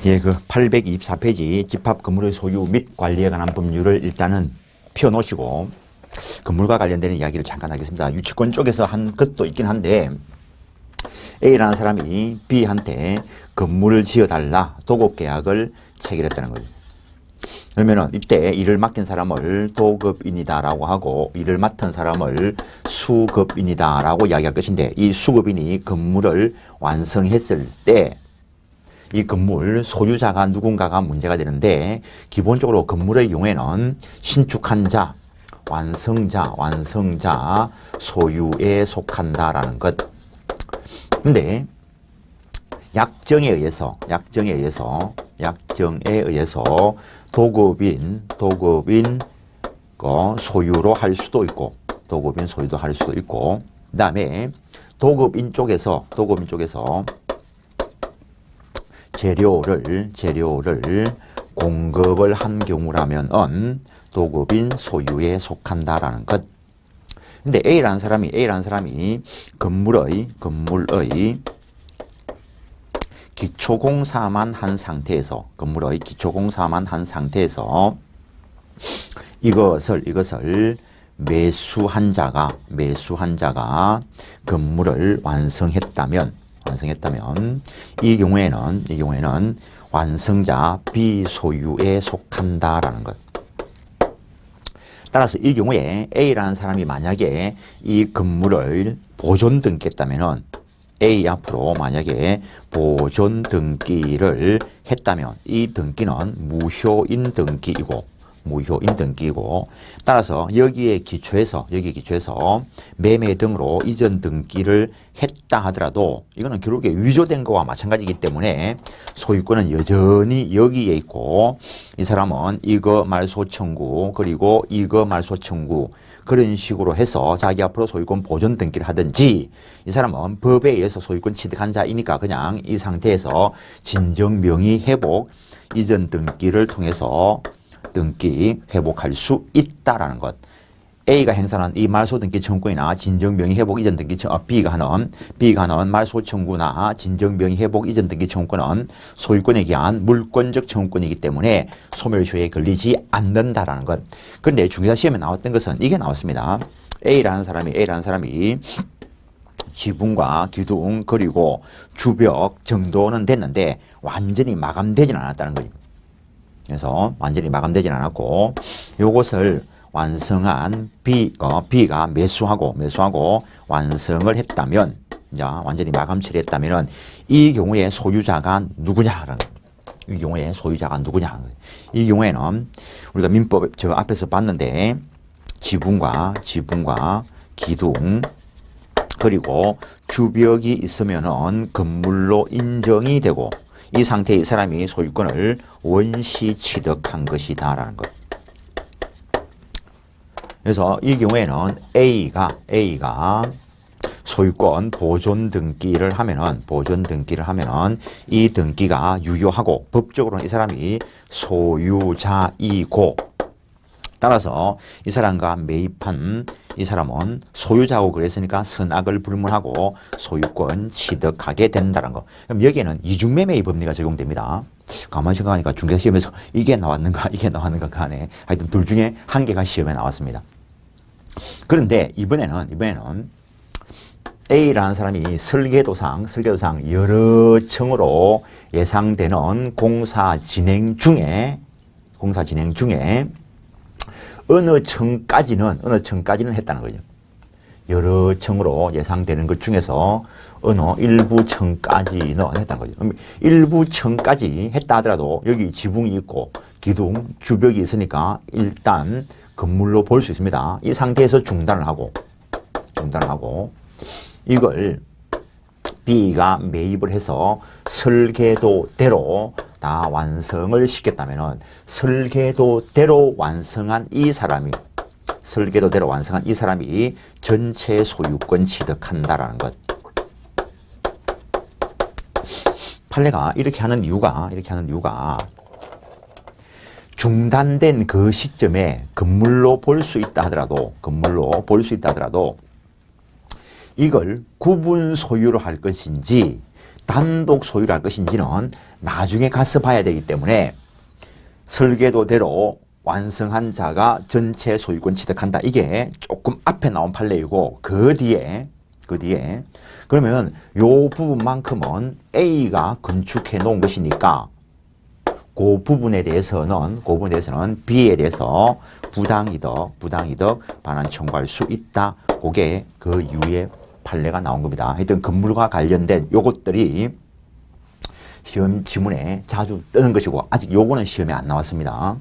예, 그 824페이지 집합 건물의 소유 및 관리에 관한 법률을 일단은 펴놓으시고 건물과 관련되는 이야기를 잠깐 하겠습니다. 유치권 쪽에서 한 것도 있긴 한데 A라는 사람이 B한테 건물을 지어달라 도급 계약을 체결했다는 거죠. 그러면은 이때 일을 맡긴 사람을 도급인이다라고 하고 일을 맡은 사람을 수급인이다라고 이야기할 것인데 이 수급인이 건물을 완성했을 때 이 건물 소유자가 누군가가 문제가 되는데 기본적으로 건물의 경우에는 신축한 자, 완성자 소유에 속한다라는 것. 근데 약정에 의해서 도급인 소유로 할 수도 있고 도급인 소유도 할 수도 있고 그다음에 도급인 쪽에서 재료를 공급을 한 경우라면 도급인 소유에 속한다라는 것. 근데 A라는 사람이 건물의 기초공사만 한 상태에서 이것을 매수한 자가 건물을 완성했다면 이 경우에는 완성자 비소유에 속한다라는 것. 따라서 이 경우에 A라는 사람이 만약에 이 건물을 보존 등기했다면은 A 앞으로 만약에 보존 등기를 했다면 이 등기는 무효인 등기이고 따라서 여기에 기초해서 매매 등으로 이전 등기를 했다 하더라도 이거는 기록에 위조된 거와 마찬가지이기 때문에 소유권은 여전히 여기에 있고 이 사람은 이거 말소 청구 그리고 이거 말소 청구 그런 식으로 해서 자기 앞으로 소유권 보존 등기를 하든지 이 사람은 법에 의해서 소유권 취득한 자이니까 그냥 이 상태에서 진정 명의 회복 이전 등기를 통해서 등기 회복할 수 있다라는 것. A가 행사하는 이 말소 등기 청구권이나 진정 명의 회복 이전 등기 B가 하는 말소 청구나 진정 명의 회복 이전 등기 청구권은 소유권에 기한 물권적 청구권이기 때문에 소멸시효에 걸리지 않는다라는 것. 그런데 중개사 시험에 나왔던 것은 이게 나왔습니다. A라는 사람이 지붕과 기둥 그리고 주벽 정도는 됐는데 완전히 마감되지는 않았다는 거죠. 그래서 완전히 마감되지는 않았고 요것을 완성한 B가 매수하고 완성을 했다면 이제 완전히 마감 처리했다면은 이 경우에 소유자가 누구냐라는 이 경우에는 우리가 민법 저 앞에서 봤는데 지붕과 기둥 그리고 주벽이 있으면은 건물로 인정이 되고 이 상태의 이 사람이 소유권을 원시 취득한 것이다라는 것. 그래서 이 경우에는 A가 소유권 보존 등기를 하면은 이 등기가 유효하고 법적으로는 이 사람이 소유자이고 따라서 이 사람과 매입한 이 사람은 소유자고 그랬으니까 선악을 불문하고 소유권 취득하게 된다는 거. 그럼 여기에는 이중매매의 법리가 적용됩니다. 가만히 생각하니까 중개시험에서 이게 나왔는가 그 안에 하여튼 둘 중에 한 개가 시험에 나왔습니다. 그런데 이번에는 A라는 사람이 설계도상 여러 층으로 예상되는 공사 진행 중에 어느 층까지는 했다는 거죠. 여러 층으로 예상되는 것 중에서 어느 일부 층까지는 했다는 거죠. 일부 층까지 했다 하더라도 여기 지붕이 있고 기둥, 주벽이 있으니까 일단 건물로 볼 수 있습니다. 이 상태에서 중단을 하고 이걸 B가 매입을 해서 설계도대로 다 완성을 시켰다면은 설계도대로 완성한 이 사람이 전체 소유권 취득한다라는 것. 판례가 이렇게 하는 이유가 중단된 그 시점에 건물로 볼 수 있다 하더라도 이걸 구분 소유로 할 것인지 단독 소유를 할 것인지는 나중에 가서 봐야 되기 때문에 설계도대로 완성한 자가 전체 소유권 취득한다. 이게 조금 앞에 나온 판례이고 그 뒤에 그러면 요 부분만큼은 A가 건축해 놓은 것이니까 그 부분에 대해서는 B에 대해서 부당이득 반환 청구할 수 있다. 그게 그 이후에 판례가 나온 겁니다. 하여튼 건물과 관련된 요것들이 시험 지문에 자주 뜨는 것이고 아직 요거는 시험에 안 나왔습니다.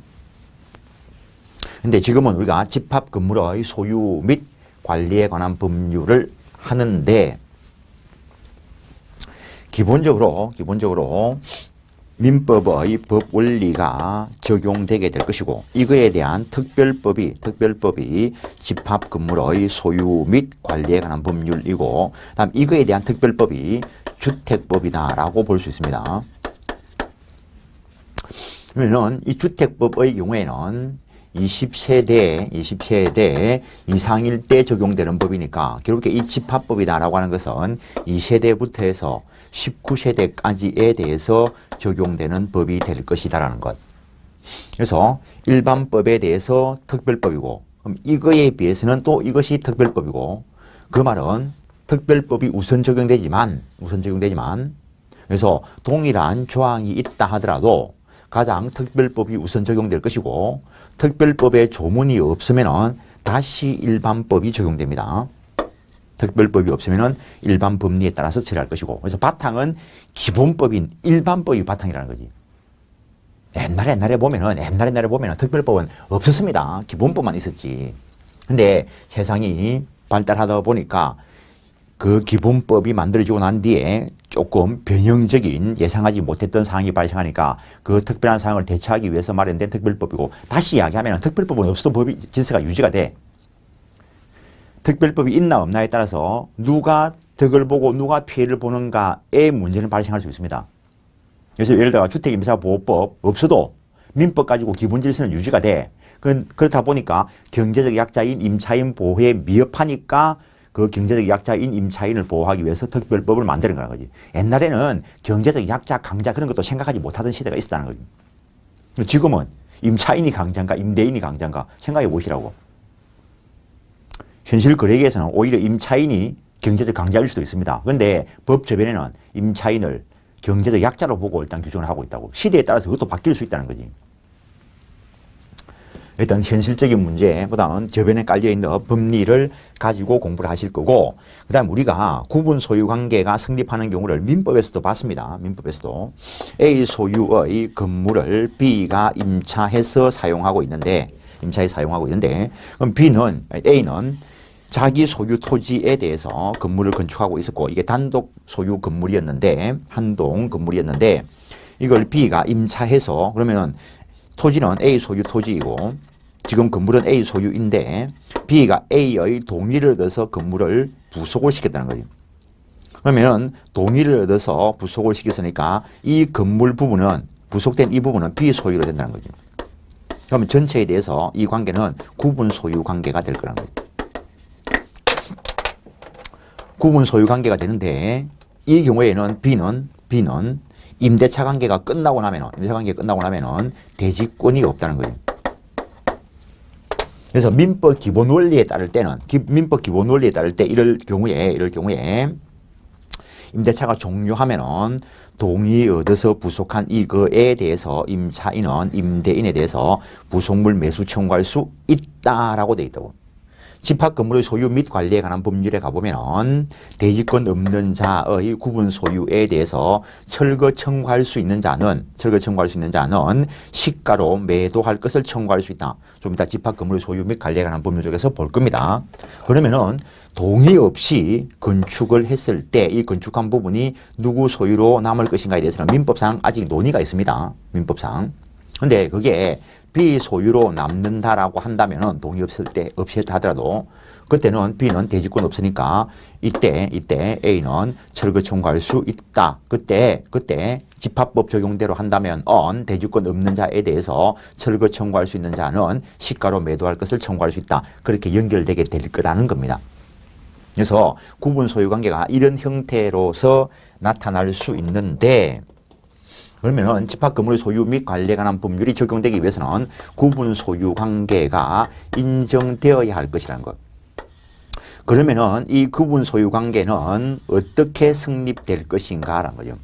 근데 지금은 우리가 집합 건물의 소유 및 관리에 관한 법률을 하는데 기본적으로 민법의 법 원리가 적용되게 될 것이고 이거에 대한 특별법이 집합 건물의 소유 및 관리에 관한 법률이고 다음 이거에 대한 특별법이 주택법이다라고 볼 수 있습니다. 그러면 이 주택법의 경우에는 20세대 이상일 때 적용되는 법이니까 결국에 이 집합법이다라고 하는 것은 2세대부터 해서 19세대까지에 대해서 적용되는 법이 될 것이다라는 것. 그래서 일반법에 대해서 특별법이고 그럼 이거에 비해서는 또 이것이 특별법이고 그 말은 특별법이 우선 적용되지만 그래서 동일한 조항이 있다 하더라도 가장 특별법이 우선 적용될 것이고 특별법에 조문이 없으면 다시 일반법이 적용됩니다. 특별법이 없으면 일반 법리에 따라서 처리할 것이고 그래서 바탕은 기본법인 일반법이 바탕이라는 거지. 옛날에 보면은 특별법은 없었습니다. 기본법만 있었지. 근데 세상이 발달하다 보니까 그 기본법이 만들어지고 난 뒤에 조금 변형적인 예상하지 못했던 상황이 발생하니까 그 특별한 상황을 대처하기 위해서 마련된 특별법이고 다시 이야기하면 특별법은 없어도 법이 질서가 유지가 돼. 특별법이 있나 없나에 따라서 누가 덕을 보고 누가 피해를 보는가의 문제는 발생할 수 있습니다. 그래서 예를 들어 주택임차보호법 없어도 민법 가지고 기본 질서는 유지가 돼. 그렇다 보니까 경제적 약자인 임차인 보호에 미흡하니까 그 경제적 약자인 임차인을 보호하기 위해서 특별법을 만드는 거라는 거지. 옛날에는 경제적 약자, 강자 그런 것도 생각하지 못하던 시대가 있었다는 거지. 지금은 임차인이 강자인가 임대인이 강자인가 생각해 보시라고. 현실 거래계에서는 오히려 임차인이 경제적 강자일 수도 있습니다. 그런데 법 저변에는 임차인을 경제적 약자로 보고 일단 규정을 하고 있다고. 시대에 따라서 그것도 바뀔 수 있다는 거지. 일단 현실적인 문제보다는 저변에 깔려있는 법리를 가지고 공부를 하실 거고 그 다음 우리가 구분 소유 관계가 성립하는 경우를 민법에서도 봤습니다. 민법에서도 A 소유의 건물을 B가 임차해서 사용하고 있는데 그럼 A는 자기 소유 토지에 대해서 건물을 건축하고 있었고 이게 단독 소유 건물이었는데 한동 건물이었는데 이걸 B가 임차해서 그러면은 토지는 A 소유 토지이고 지금 건물은 A 소유인데 B가 A의 동의를 얻어서 건물을 부속을 시켰다는 거죠. 그러면 동의를 얻어서 부속을 시켰으니까 이 건물 부분은 부속된 이 부분은 B 소유로 된다는 거죠. 그러면 전체에 대해서 이 관계는 구분 소유 관계가 될 거라는 거죠. 구분 소유 관계가 되는데 이 경우에는 B는 임대차 관계가 끝나고 나면은 대지권이 없다는 거예요. 그래서 민법 기본 원리에 따를 때 이럴 경우에 임대차가 종료하면은 동의 얻어서 부속한 이거에 대해서 임차인은 임대인에 대해서 부속물 매수 청구할 수 있다라고 되어 있다고. 집합 건물의 소유 및 관리에 관한 법률에 가보면 대지권 없는 자의 구분 소유에 대해서 철거 청구할 수 있는 자는 시가로 매도할 것을 청구할 수 있다. 좀 이따 집합 건물의 소유 및 관리에 관한 법률 쪽에서 볼 겁니다. 그러면은 동의 없이 건축을 했을 때 이 건축한 부분이 누구 소유로 남을 것인가에 대해서는 민법상 아직 논의가 있습니다. 민법상. 근데 그게 비소유로 남는다라고 한다면은 동의 없이 했다 하더라도 그때는 B는 대지권 없으니까 이때 A는 철거 청구할 수 있다. 그때 집합법 적용대로 한다면 대지권 없는 자에 대해서 철거 청구할 수 있는 자는 시가로 매도할 것을 청구할 수 있다. 그렇게 연결되게 될 거라는 겁니다. 그래서 구분 소유 관계가 이런 형태로서 나타날 수 있는데, 그러면은 집합 건물의 소유 및 관리에 관한 법률이 적용되기 위해서는 구분 소유 관계가 인정되어야 할 것이라는 것. 그러면은 이 구분 소유 관계는 어떻게 성립될 것인가라는 거죠.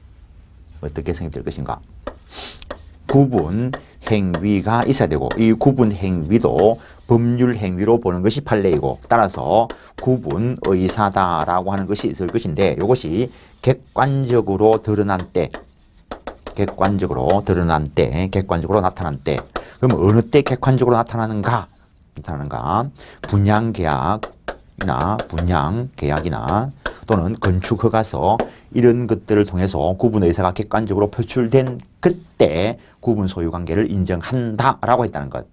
어떻게 성립될 것인가? 구분 행위가 있어야 되고, 이 구분 행위도 법률 행위로 보는 것이 판례이고, 따라서 구분 의사다라고 하는 것이 있을 것인데, 이것이 객관적으로 드러난 때, 객관적으로 나타난 때, 그럼 어느 때 객관적으로 나타나는가? 분양계약이나 또는 건축허가서 이런 것들을 통해서 구분 의사가 객관적으로 표출된 그때 구분 소유 관계를 인정한다라고 했다는 것.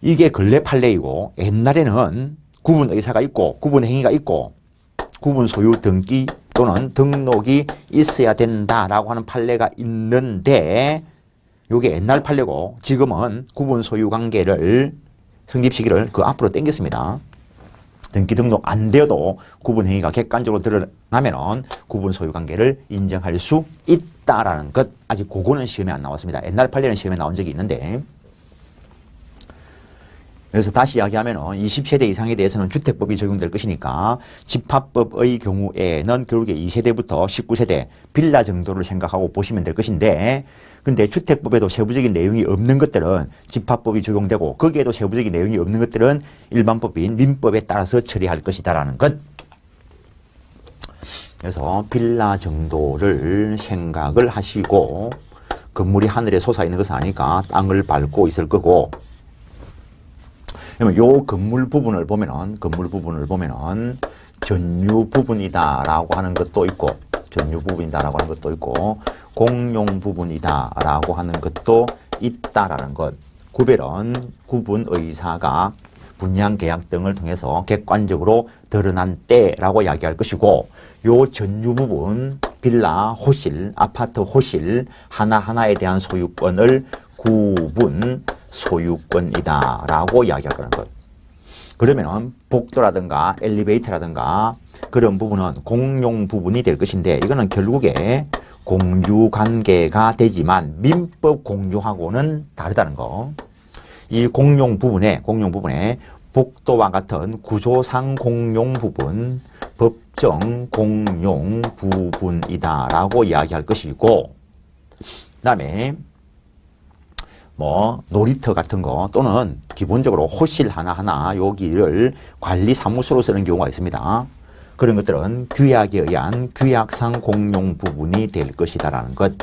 이게 근래 판례이고, 옛날에는 구분 의사가 있고 구분 행위가 있고 구분 소유 등기 또는 등록이 있어야 된다라고 하는 판례가 있는데, 이게 옛날 판례고 지금은 구분 소유 관계를 성립 시기를 그 앞으로 당겼습니다. 등기 등록 안 되어도 구분 행위가 객관적으로 드러나면은 구분 소유 관계를 인정할 수 있다라는 것. 아직 그거는 시험에 안 나왔습니다. 옛날 판례는 시험에 나온 적이 있는데, 그래서 다시 이야기하면은 20세대 이상에 대해서는 주택법이 적용될 것이니까 집합법의 경우에는 결국에 2세대부터 19세대 빌라 정도를 생각하고 보시면 될 것인데, 근데 주택법에도 세부적인 내용이 없는 것들은 집합법이 적용되고, 거기에도 세부적인 내용이 없는 것들은 일반법인 민법에 따라서 처리할 것이다라는 것. 그래서 빌라 정도를 생각을 하시고, 건물이 하늘에 솟아 있는 것은 아니까 땅을 밟고 있을 거고, 그러면 요 건물 부분을 보면은 전유 부분이다라고 하는 것도 있고, 공용 부분이다라고 하는 것도 있다라는 것. 구분 의사가 분양 계약 등을 통해서 객관적으로 드러난 때라고 이야기할 것이고, 요 전유 부분, 빌라, 호실, 아파트 호실 하나하나에 대한 소유권을 구분 소유권이다라고 이야기할 거라는 것. 그러면 복도라든가 엘리베이터라든가 그런 부분은 공용 부분이 될 것인데, 이거는 결국에 공유 관계가 되지만 민법 공유하고는 다르다는 거. 이 공용 부분에 복도와 같은 구조상 공용 부분, 법정 공용 부분이다라고 이야기할 것이고, 그다음에 놀이터 같은 거 또는 기본적으로 호실 하나하나 여기를 관리사무소로 쓰는 경우가 있습니다. 그런 것들은 규약에 의한 규약상 공용 부분이 될 것이다라는 것.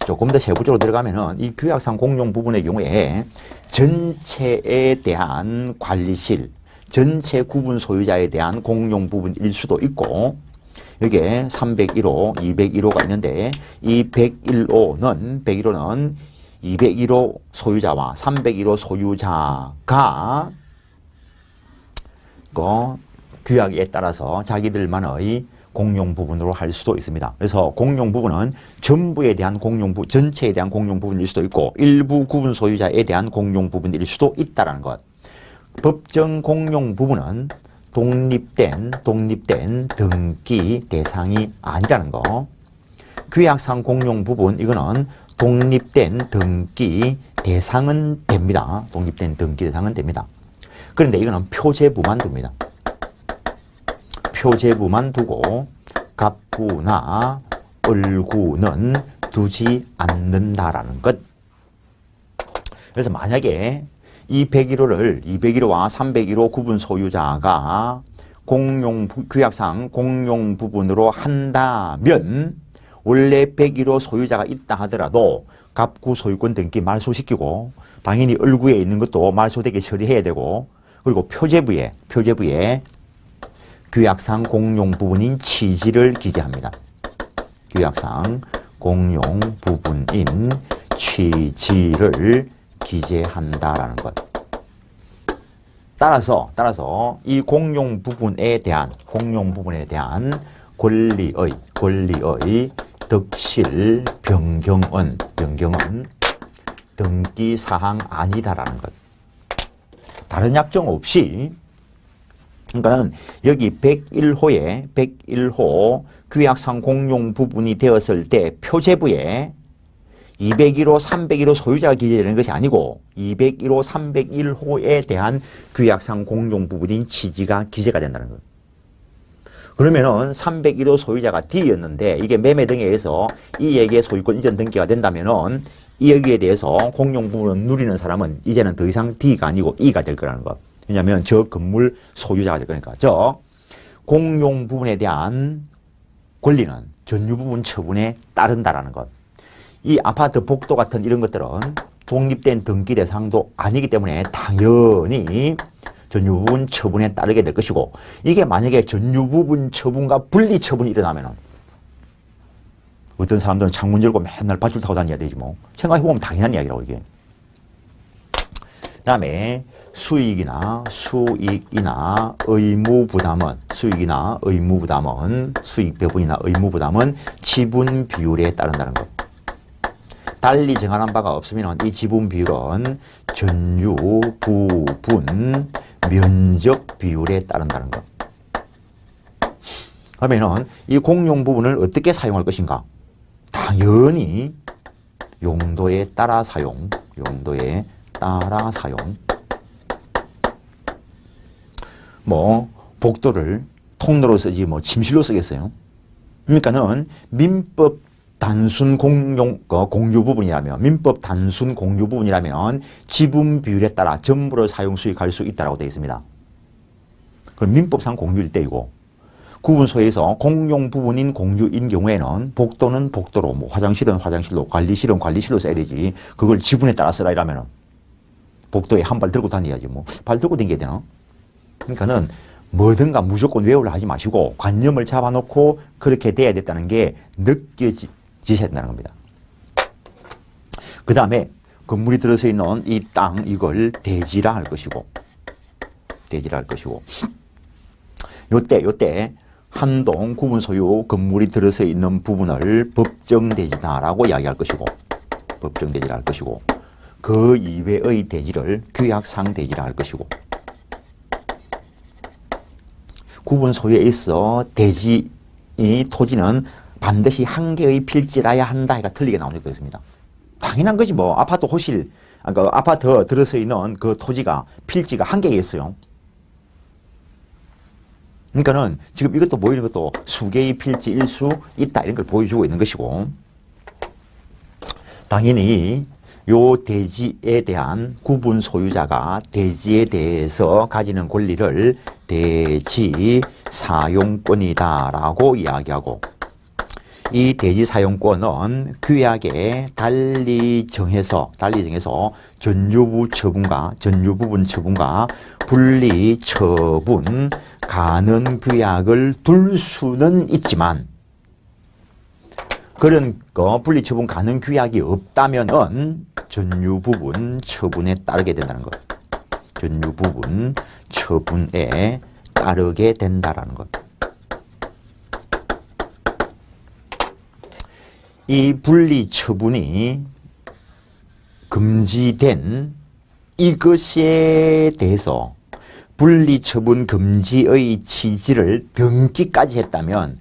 조금 더 세부적으로 들어가면은 이 규약상 공용 부분의 경우에 전체에 대한 관리실, 전체 구분 소유자에 대한 공용 부분일 수도 있고, 여기에 301호, 201호가 있는데, 이 101호는 201호 소유자와 301호 소유자가 규약에 따라서 자기들만의 공용 부분으로 할 수도 있습니다. 그래서 공용 부분은 전체에 대한 공용 부분일 수도 있고, 일부 구분 소유자에 대한 공용 부분일 수도 있다는 것. 법정 공용 부분은 독립된 등기 대상이 아니라는 거. 규약상 공용 부분, 이거는 독립된 등기 대상은 됩니다. 그런데 이거는 표제부만 둡니다. 표제부만 두고 갑구나 을구는 두지 않는다라는 것. 그래서 만약에 이 201호와 301호 구분 소유자가 규약상 공용 부분으로 한다면, 원래 101호 소유자가 있다 하더라도 갑구 소유권 등기 말소시키고, 당연히 을구에 있는 것도 말소되게 처리해야 되고, 그리고 표제부에 규약상 공용 부분인 취지를 기재합니다. 규약상 공용 부분인 취지를 기재한다라는 것. 따라서 이 공용 부분에 대한 권리의 득실 변경은 등기 사항 아니다라는 것. 다른 약정 없이 그러니까는 여기 101호 규약상 공용 부분이 되었을 때 표제부에 201호, 301호 소유자가 기재되는 것이 아니고 201호, 301호에 대한 규약상 공용 부분인 취지가 기재가 된다는 거예요. 그러면은 301호 소유자가 D였는데 이게 매매 등에 의해서 이에게 소유권 이전 등기가 된다면은 이 여기에 대해서 공용 부분을 누리는 사람은 이제는 더 이상 D가 아니고 E가 될 거라는 거. 왜냐하면 저 건물 소유자가 될 거니까. 저 공용 부분에 대한 권리는 전유 부분 처분에 따른다라는 것. 이 아파트 복도 같은 이런 것들은 독립된 등기 대상도 아니기 때문에 당연히 전유 부분 처분에 따르게 될 것이고, 이게 만약에 전유 부분 처분과 분리 처분이 일어나면은 어떤 사람들은 창문 열고 맨날 밧줄 타고 다녀야 되지 뭐. 생각해보면 당연한 이야기라고 이게. 그 다음에 수익이나 의무부담은 수익 배분이나 의무부담은 지분 비율에 따른다는 것. 달리 정한 바가 없으면 이 지분 비율은 전유 부분 면적 비율에 따른다는 것. 그러면은 이 공용 부분을 어떻게 사용할 것인가? 당연히 용도에 따라 사용. 뭐 복도를 통로로 쓰지 뭐 침실로 쓰겠어요? 그러니까는 민법 단순 공유 부분이라면, 민법 단순 공유 부분이라면 지분 비율에 따라 전부를 사용 수익할 수 있다고 되어 있습니다. 그럼 민법상 공유일 때이고, 구분소에서 공용 부분인 공유인 경우에는 복도는 복도로, 뭐 화장실은 화장실로, 관리실은 관리실로 써야 되지. 그걸 지분에 따라 쓰라 이러면은 복도에 한 발 들고 다녀야지 뭐. 발 들고 다녀야 되나? 그러니까는 뭐든가 무조건 외우려 하지 마시고 관념을 잡아놓고 그렇게 돼야 됐다는 게 느껴지셔야 된다는 겁니다. 그 다음에 건물이 들어서 있는 이 땅, 이걸 대지라 할 것이고, 요때 한동 구분 소유 건물이 들어서 있는 부분을 법정대지다라고 이야기할 것이고, 그 이외의 대지를 규약상 대지라 할 것이고, 구분 소유에 있어 대지, 이 토지는 반드시 한 개의 필지라야 한다 해가 틀리게 나온 적도 있습니다. 당연한 거지 뭐. 아파트 호실, 그러니까 아파트 들어서 있는 그 토지가 필지가 한 개가 있어요. 그러니까는 지금 이것도 보이는 것도 수개의 필지일 수 있다 이런 걸 보여주고 있는 것이고, 당연히 요 대지에 대한 구분 소유자가 대지에 대해서 가지는 권리를 대지 사용권이다라고 이야기하고, 이 대지 사용권은 규약에 달리 정해서 전유 부분 처분과 분리 처분 가능 규약을 둘 수는 있지만, 그런 분리 처분 가능 규약이 없다면은 전유 부분 처분에 따르게 된다는 것. 전유 부분 처분에 따르게 된다라는 것. 이 분리 처분이 금지된 이것에 대해서 분리 처분 금지의 취지를 등기까지 했다면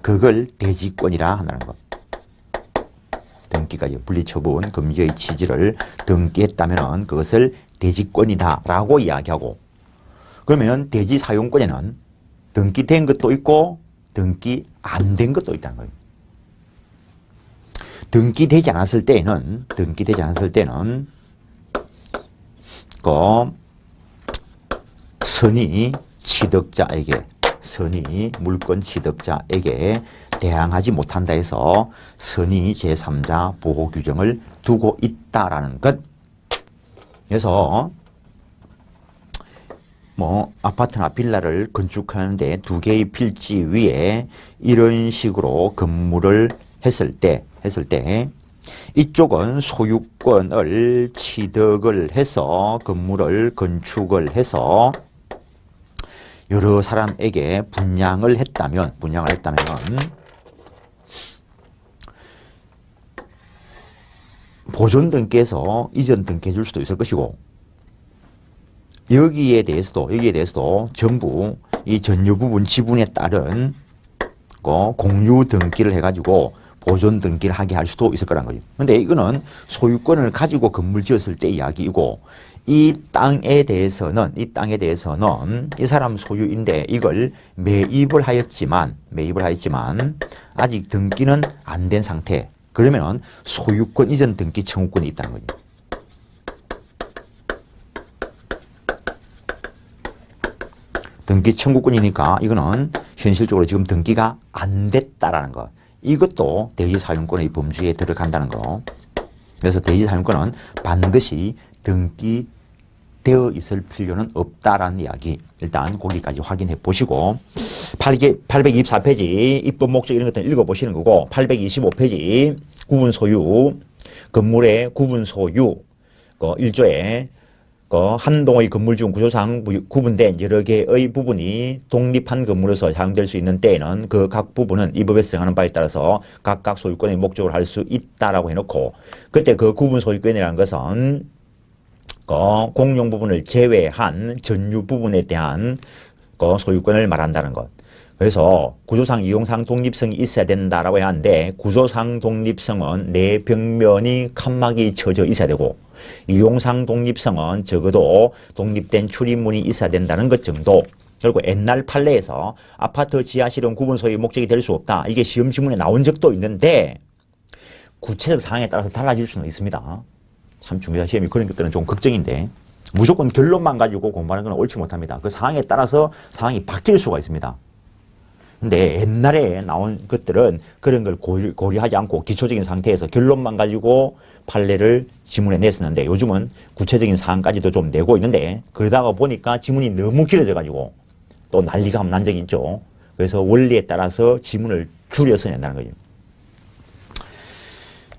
그걸 대지권이라 한다는 것. 등기까지 분리처분 금지의 취지를 등기했다면 그것을 대지권이다라고 이야기하고, 그러면 대지 사용권에는 등기된 것도 있고 등기 안 된 것도 있다는 거예요. 등기되지 않았을 때는 그 선의 물권 취득자에게 대항하지 못한다 해서 선의 제3자 보호 규정을 두고 있다라는 것. 그래서 뭐 아파트나 빌라를 건축하는데 두 개의 필지 위에 이런 식으로 건물을 했을 때 이쪽은 소유권을 취득을 해서 건물을 건축을 해서 여러 사람에게 분양을 했다면 보존 등기에서 이전 등기해 줄 수도 있을 것이고, 여기에 대해서도 전부 이 전유 부분 지분에 따른 공유 등기를 해가지고 보존 등기를 하게 할 수도 있을 거란 거죠. 근데 이거는 소유권을 가지고 건물 지었을 때 이야기이고, 이 땅에 대해서는 이 사람 소유인데 이걸 매입을 하였지만 아직 등기는 안 된 상태. 그러면은 소유권 이전 등기 청구권이 있다는 거죠. 등기 청구권이니까 이거는 현실적으로 지금 등기가 안 됐다라는 거. 이것도 대지사용권의 범주에 들어간다는 거. 그래서 대지사용권은 반드시 등기되어 있을 필요는 없다라는 이야기. 일단 거기까지 확인해 보시고, 824페이지 입법 목적 이런 것들 읽어보시는 거고, 825페이지 구분 소유, 건물의 구분 소유 1조에 한 동의 건물 중 구조상 구분된 여러 개의 부분이 독립한 건물로서 사용될 수 있는 때에는 그 각 부분은 이 법에 정하는 바에 따라서 각각 소유권의 목적을 할 수 있다라고 해놓고, 그때 그 구분 소유권이라는 것은 공용 부분을 제외한 전유 부분에 대한 소유권을 말한다는 것. 그래서 구조상 이용상 독립성이 있어야 된다라고 해야 하는데, 구조상 독립성은 내 벽면이 칸막이 쳐져 있어야 되고, 이용상 독립성은 적어도 독립된 출입문이 있어야 된다는 것 정도. 그리고 옛날 판례에서 아파트 지하실은 구분 소유의 목적이 될 수 없다, 이게 시험 지문에 나온 적도 있는데 구체적 상황에 따라서 달라질 수는 있습니다. 참 중요한 시험이 그런 것들은 좀 걱정인데, 무조건 결론만 가지고 공부하는 건 옳지 못합니다. 그 상황에 따라서 상황이 바뀔 수가 있습니다. 근데 옛날에 나온 것들은 그런 걸 고려하지 않고 기초적인 상태에서 결론만 가지고 판례를 지문에 냈었는데, 요즘은 구체적인 사항까지도 좀 내고 있는데, 그러다가 보니까 지문이 너무 길어져 가지고 또 난리가 난 적이 있죠. 그래서 원리에 따라서 지문을 줄여서 낸다는 거죠.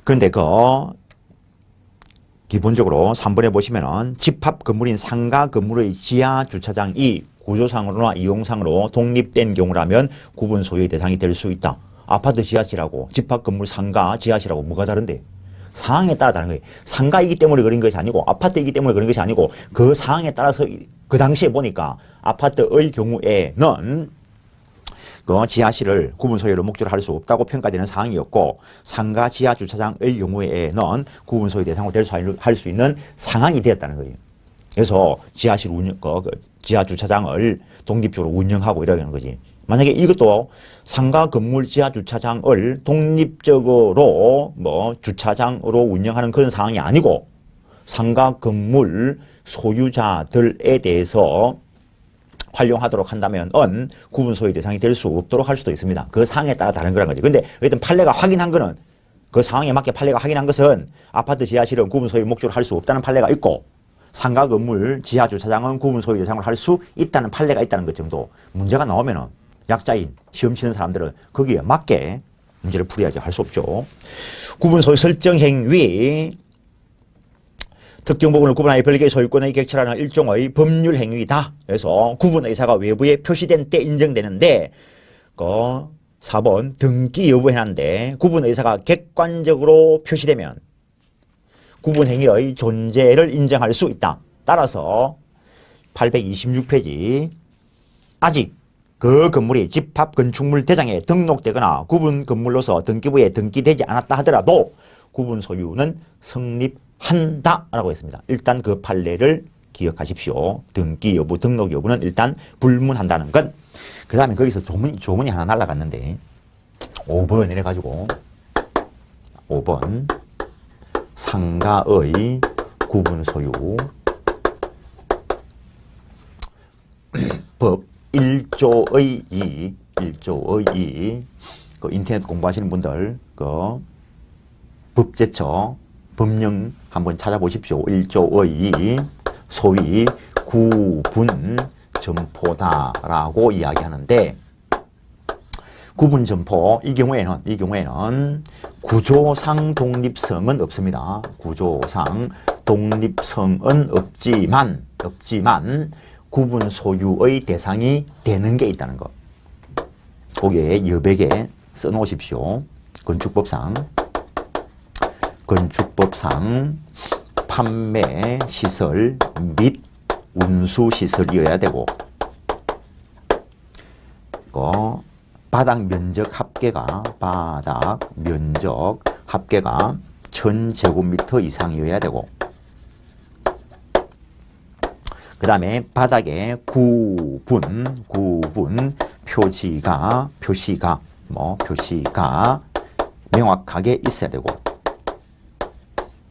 그런데 기본적으로 3번에 보시면은 집합 건물인 상가 건물의 지하 주차장이 구조상으로나 이용상으로 독립된 경우라면 구분 소유의 대상이 될 수 있다. 아파트 지하실하고 집합 건물 상가 지하실하고 뭐가 다른데? 상황에 따라 다른 거예요. 상가이기 때문에 그런 것이 아니고, 아파트이기 때문에 그런 것이 아니고, 그 상황에 따라서 그 당시에 보니까 아파트의 경우에는 지하실을 구분 소유로 목적으로 할 수 없다고 평가되는 상황이었고, 상가 지하 주차장의 경우에는 구분 소유 대상으로 할 수 있는 상황이 되었다는 거예요. 그래서 지하실 지하 주차장을 독립적으로 운영하고 이러는 거지. 만약에 이것도 상가 건물 지하 주차장을 독립적으로 주차장으로 운영하는 그런 상황이 아니고, 상가 건물 소유자들에 대해서 활용하도록 한다면 구분 소유 대상이 될 수 없도록 할 수도 있습니다. 그 상황에 따라 다른 거란 거죠. 근데 어쨌든 판례가 확인한 거는, 그 상황에 맞게 판례가 확인한 것은 아파트 지하실은 구분 소유 목적으로 할 수 없다는 판례가 있고, 상가 건물 지하 주차장은 구분 소유 대상으로 할 수 있다는 판례가 있다는 것 정도. 문제가 나오면은 약자인 시험 치는 사람들은 거기에 맞게 문제를 풀어야지. 할 수 없죠. 구분 소유 설정 행위, 특정 부분을 구분하여 별개의 소유권의 객체라는 일종의 법률 행위다. 그래서 구분 의사가 외부에 표시된 때 인정되는데, 4번 등기 여부 해놨는데, 구분 의사가 객관적으로 표시되면 구분 행위의 존재를 인정할 수 있다. 따라서 826페이지 아직 그 건물이 집합 건축물 대장에 등록되거나 구분 건물로서 등기부에 등기되지 않았다 하더라도 구분 소유는 성립한다라고 했습니다. 일단 그 판례를 기억하십시오. 등기 여부, 등록 여부는 일단 불문한다는 것. 그 다음에 거기서 조문이 하나 날라갔는데, 5번 이래가지고 5번 상가의 구분 소유 법 1조의 2 그 인터넷 공부하시는 분들 법제처 법령 한번 찾아보십시오. 1조의 2 소위 구분 점포다라고 이야기하는데, 구분 점포 이 경우에는 구조상 독립성은 없습니다. 구조상 독립성은 없지만 구분 소유의 대상이 되는 게 있다는 것. 거기에 여백에 써놓으십시오. 건축법상 판매, 시설 및 운수시설이어야 되고 바닥 면적 합계가 1000제곱미터 이상이어야 되고 그 다음에 바닥에 구분 표시가 명확하게 있어야 되고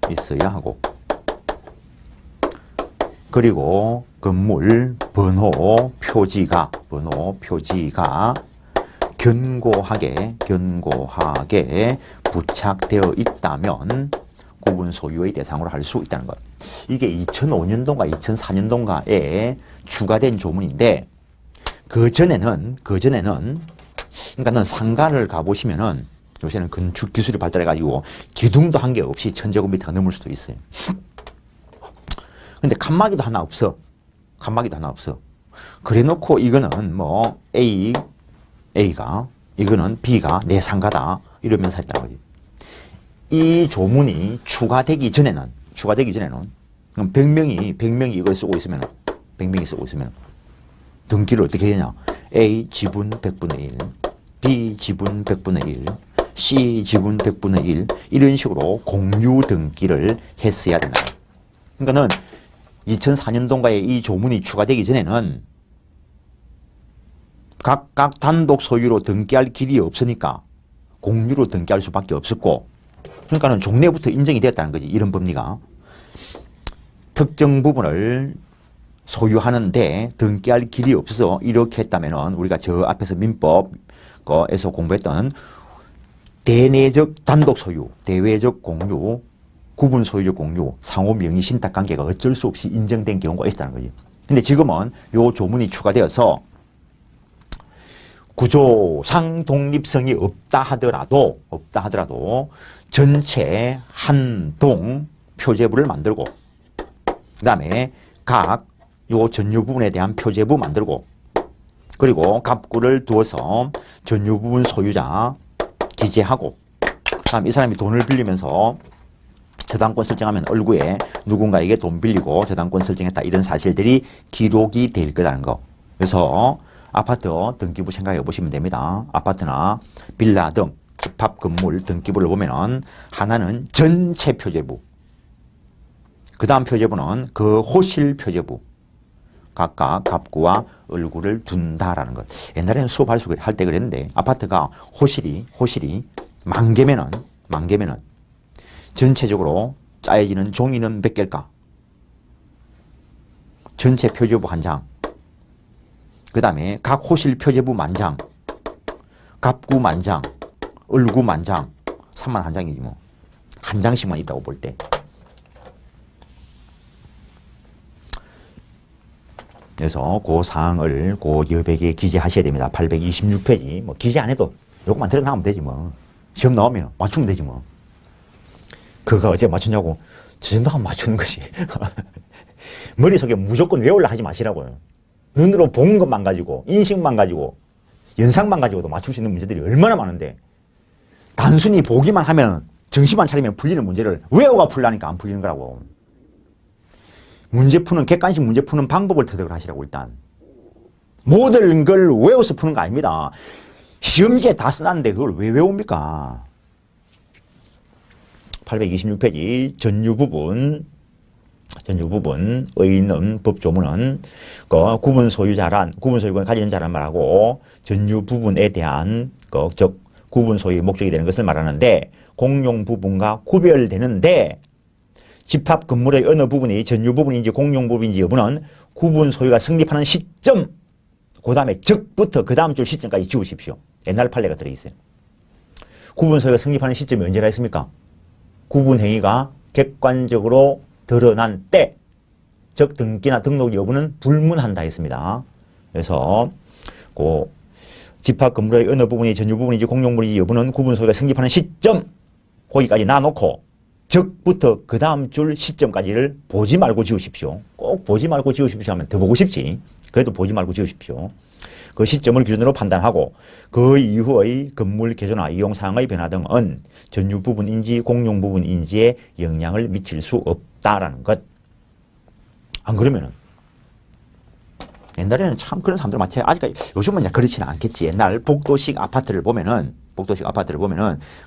있어야 하고 그리고 건물 번호 표지가 견고하게 부착되어 있다면 구분 소유의 대상으로 할 수 있다는 것. 이게 2005년도인가 2004년도인가에 추가된 조문인데 그전에는 그러니까 상가를 가보시면은 요새는 건축 기술이 발달해가지고 기둥도 한 개 없이 1000제곱미터가 넘을 수도 있어요. 근데 칸막이도 하나 없어. 그래 놓고 이거는 뭐 A가 이거는 B가 내 상가다 이러면서 했다는 거지. 이 조문이 추가되기 전에는 그럼 100명이 이걸 쓰고 있으면 100명이 쓰고 있으면 등기를 어떻게 해야 되냐? A 지분 100분의 1, B 지분 100분의 1, C 지분 100분의 1 이런 식으로 공유 등기를 했어야 된다. 그러니까는 2004년도인가에 이 조문이 추가되기 전에는 각각 단독 소유로 등기할 길이 없으니까 공유로 등기할 수밖에 없었고 그러니까는 종래부터 인정이 됐다는 거지. 이런 법리가. 특정 부분을 소유하는데 등기할 길이 없어서 이렇게 했다면은 우리가 저 앞에서 민법에서 공부했던 대내적 단독 소유, 대외적 공유, 구분 소유적 공유, 상호 명의 신탁 관계가 어쩔 수 없이 인정된 경우가 있다는 거지. 근데 지금은 요 조문이 추가되어서 구조상 독립성이 없다 하더라도 전체 한 동 표제부를 만들고 그다음에 각 요 전유 부분에 대한 표제부 만들고 그리고 갑구를 두어서 전유 부분 소유자 기재하고 그다음 이 사람이 돈을 빌리면서 저당권 설정하면 얼구에 누군가에게 돈 빌리고 저당권 설정했다 이런 사실들이 기록이 될 거라는 거. 그래서 아파트 등기부 생각해 보시면 됩니다. 아파트나 빌라 등 집합 건물 등기부를 보면은 하나는 전체 표제부, 그 다음 표제부는 그 호실 표제부, 각각 갑구와 얼굴을 둔다라는 것. 옛날에는 수업할 때 그랬는데 아파트가 호실이 만 개면은 전체적으로 짜여지는 종이는 몇 개일까? 전체 표제부 한 장, 그 다음에 각 호실 표제부 만장, 갑구 만장, 얼구 만장, 3만 한 장이지 뭐. 한 장씩만 있다고 볼 때. 그래서 그 사항을 그 여백에 기재하셔야 됩니다. 826페이지. 뭐 기재 안 해도 요것만 들어나가면 되지 뭐. 시험 나오면 맞추면 되지 뭐. 그거 어제 맞추냐고. 저 정도 하면 맞추는 거지. 머릿속에 무조건 외우려 하지 마시라고요. 눈으로 본 것만 가지고, 인식만 가지고, 연상만 가지고도 맞출 수 있는 문제들이 얼마나 많은데 단순히 보기만 하면 정신만 차리면 풀리는 문제를 외우가 풀라니까 안 풀리는 거라고. 객관식 문제 푸는 방법을 터득을 하시라고. 일단 모든 걸 외워서 푸는 거 아닙니다. 시험지에 다 써놨는데 그걸 왜 외웁니까? 826페이지 전유 부분에 있는 법조문은 그 구분 소유권을 가지는 자란 말하고 전유 부분에 대한 즉 구분 소유의 목적이 되는 것을 말하는데 공용 부분과 구별되는데 집합 건물의 어느 부분이 전유 부분인지 공용 부분인지 여부는 구분 소유가 성립하는 시점, 그 다음에 즉부터 그 다음 줄 시점까지 지우십시오. 옛날 판례가 들어있어요. 구분 소유가 성립하는 시점이 언제라 했습니까? 구분 행위가 객관적으로 드러난 때, 즉 등기나 등록 여부는 불문한다 했습니다. 그래서 그 집합 건물의 어느 부분이 전유 부분인지 공용 부분인지 여부는 구분 소유가 성립하는 시점, 거기까지 놔놓고 즉부터 그 다음 줄 시점까지를 보지 말고 지우십시오. 꼭 보지 말고 지우십시오 하면 더 보고 싶지. 그래도 보지 말고 지우십시오. 그 시점을 기준으로 판단하고 그 이후의 건물 개조나 이용 사항의 변화 등은 전유 부분인지 공용 부분인지에 영향을 미칠 수 없다라는 것. 안 그러면은 옛날에는 참 그런 사람들 많지. 아직까지 요즘은 이제 그렇지는 않겠지. 옛날 복도식 아파트를 보면은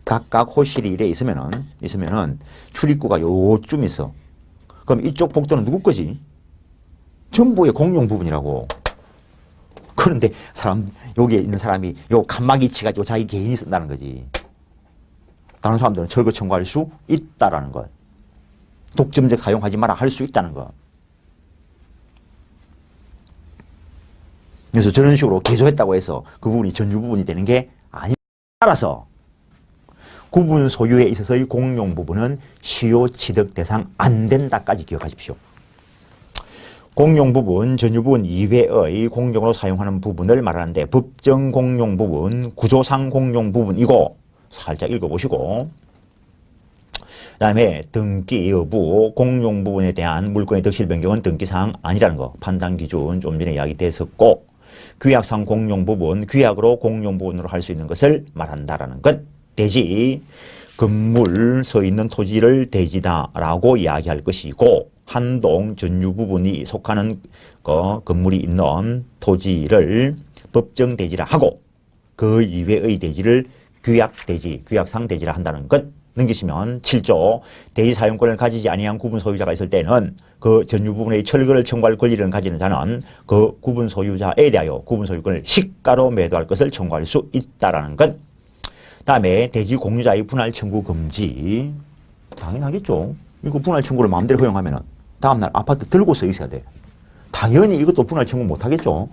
각각 호실이 이래 있으면은 출입구가 요쯤 있어. 그럼 이쪽 복도는 누구 거지? 전부의 공용 부분이라고. 그런데 여기에 있는 사람이 요 칸막이 치가지고 자기 개인이 쓴다는 거지. 다른 사람들은 철거 청구할 수 있다라는 것. 독점적 사용하지 마라 할 수 있다는 것. 그래서 저런 식으로 개조했다고 해서 그 부분이 전유 부분이 되는 게 아니라 따라서 구분 소유에 있어서의 공용 부분은 시효 취득 대상 안 된다까지 기억하십시오. 공용 부분, 전유 부분 이외의 공용으로 사용하는 부분을 말하는데 법정 공용 부분, 구조상 공용 부분이고 살짝 읽어보시고 그 다음에 등기 여부, 공용 부분에 대한 물권의 덕실 변경은 등기사항 아니라는 거 판단 기준 좀 전에 이야기됐었고 규약상 공용 부분, 규약으로 공용 부분으로 할 수 있는 것을 말한다라는 것. 대지, 건물 서 있는 토지를 대지다라고 이야기할 것이고 한동 전유 부분이 속하는 건물이 있는 토지를 법정 대지라 하고 그 이외의 대지를 규약 대지, 규약상 대지라 한다는 것. 넘기시면 7조 대지 사용권을 가지지 아니한 구분 소유자가 있을 때는 그 전유 부분의 철거를 청구할 권리를 가지는 자는 그 구분 소유자에 대하여 구분 소유권을 시가로 매도할 것을 청구할 수 있다라는 것. 다음에 대지 공유자의 분할 청구 금지. 당연하겠죠. 이거 분할 청구를 마음대로 허용하면은 다음날 아파트 들고서 있어야 돼. 당연히 이것도 분할 청구 못 하겠죠.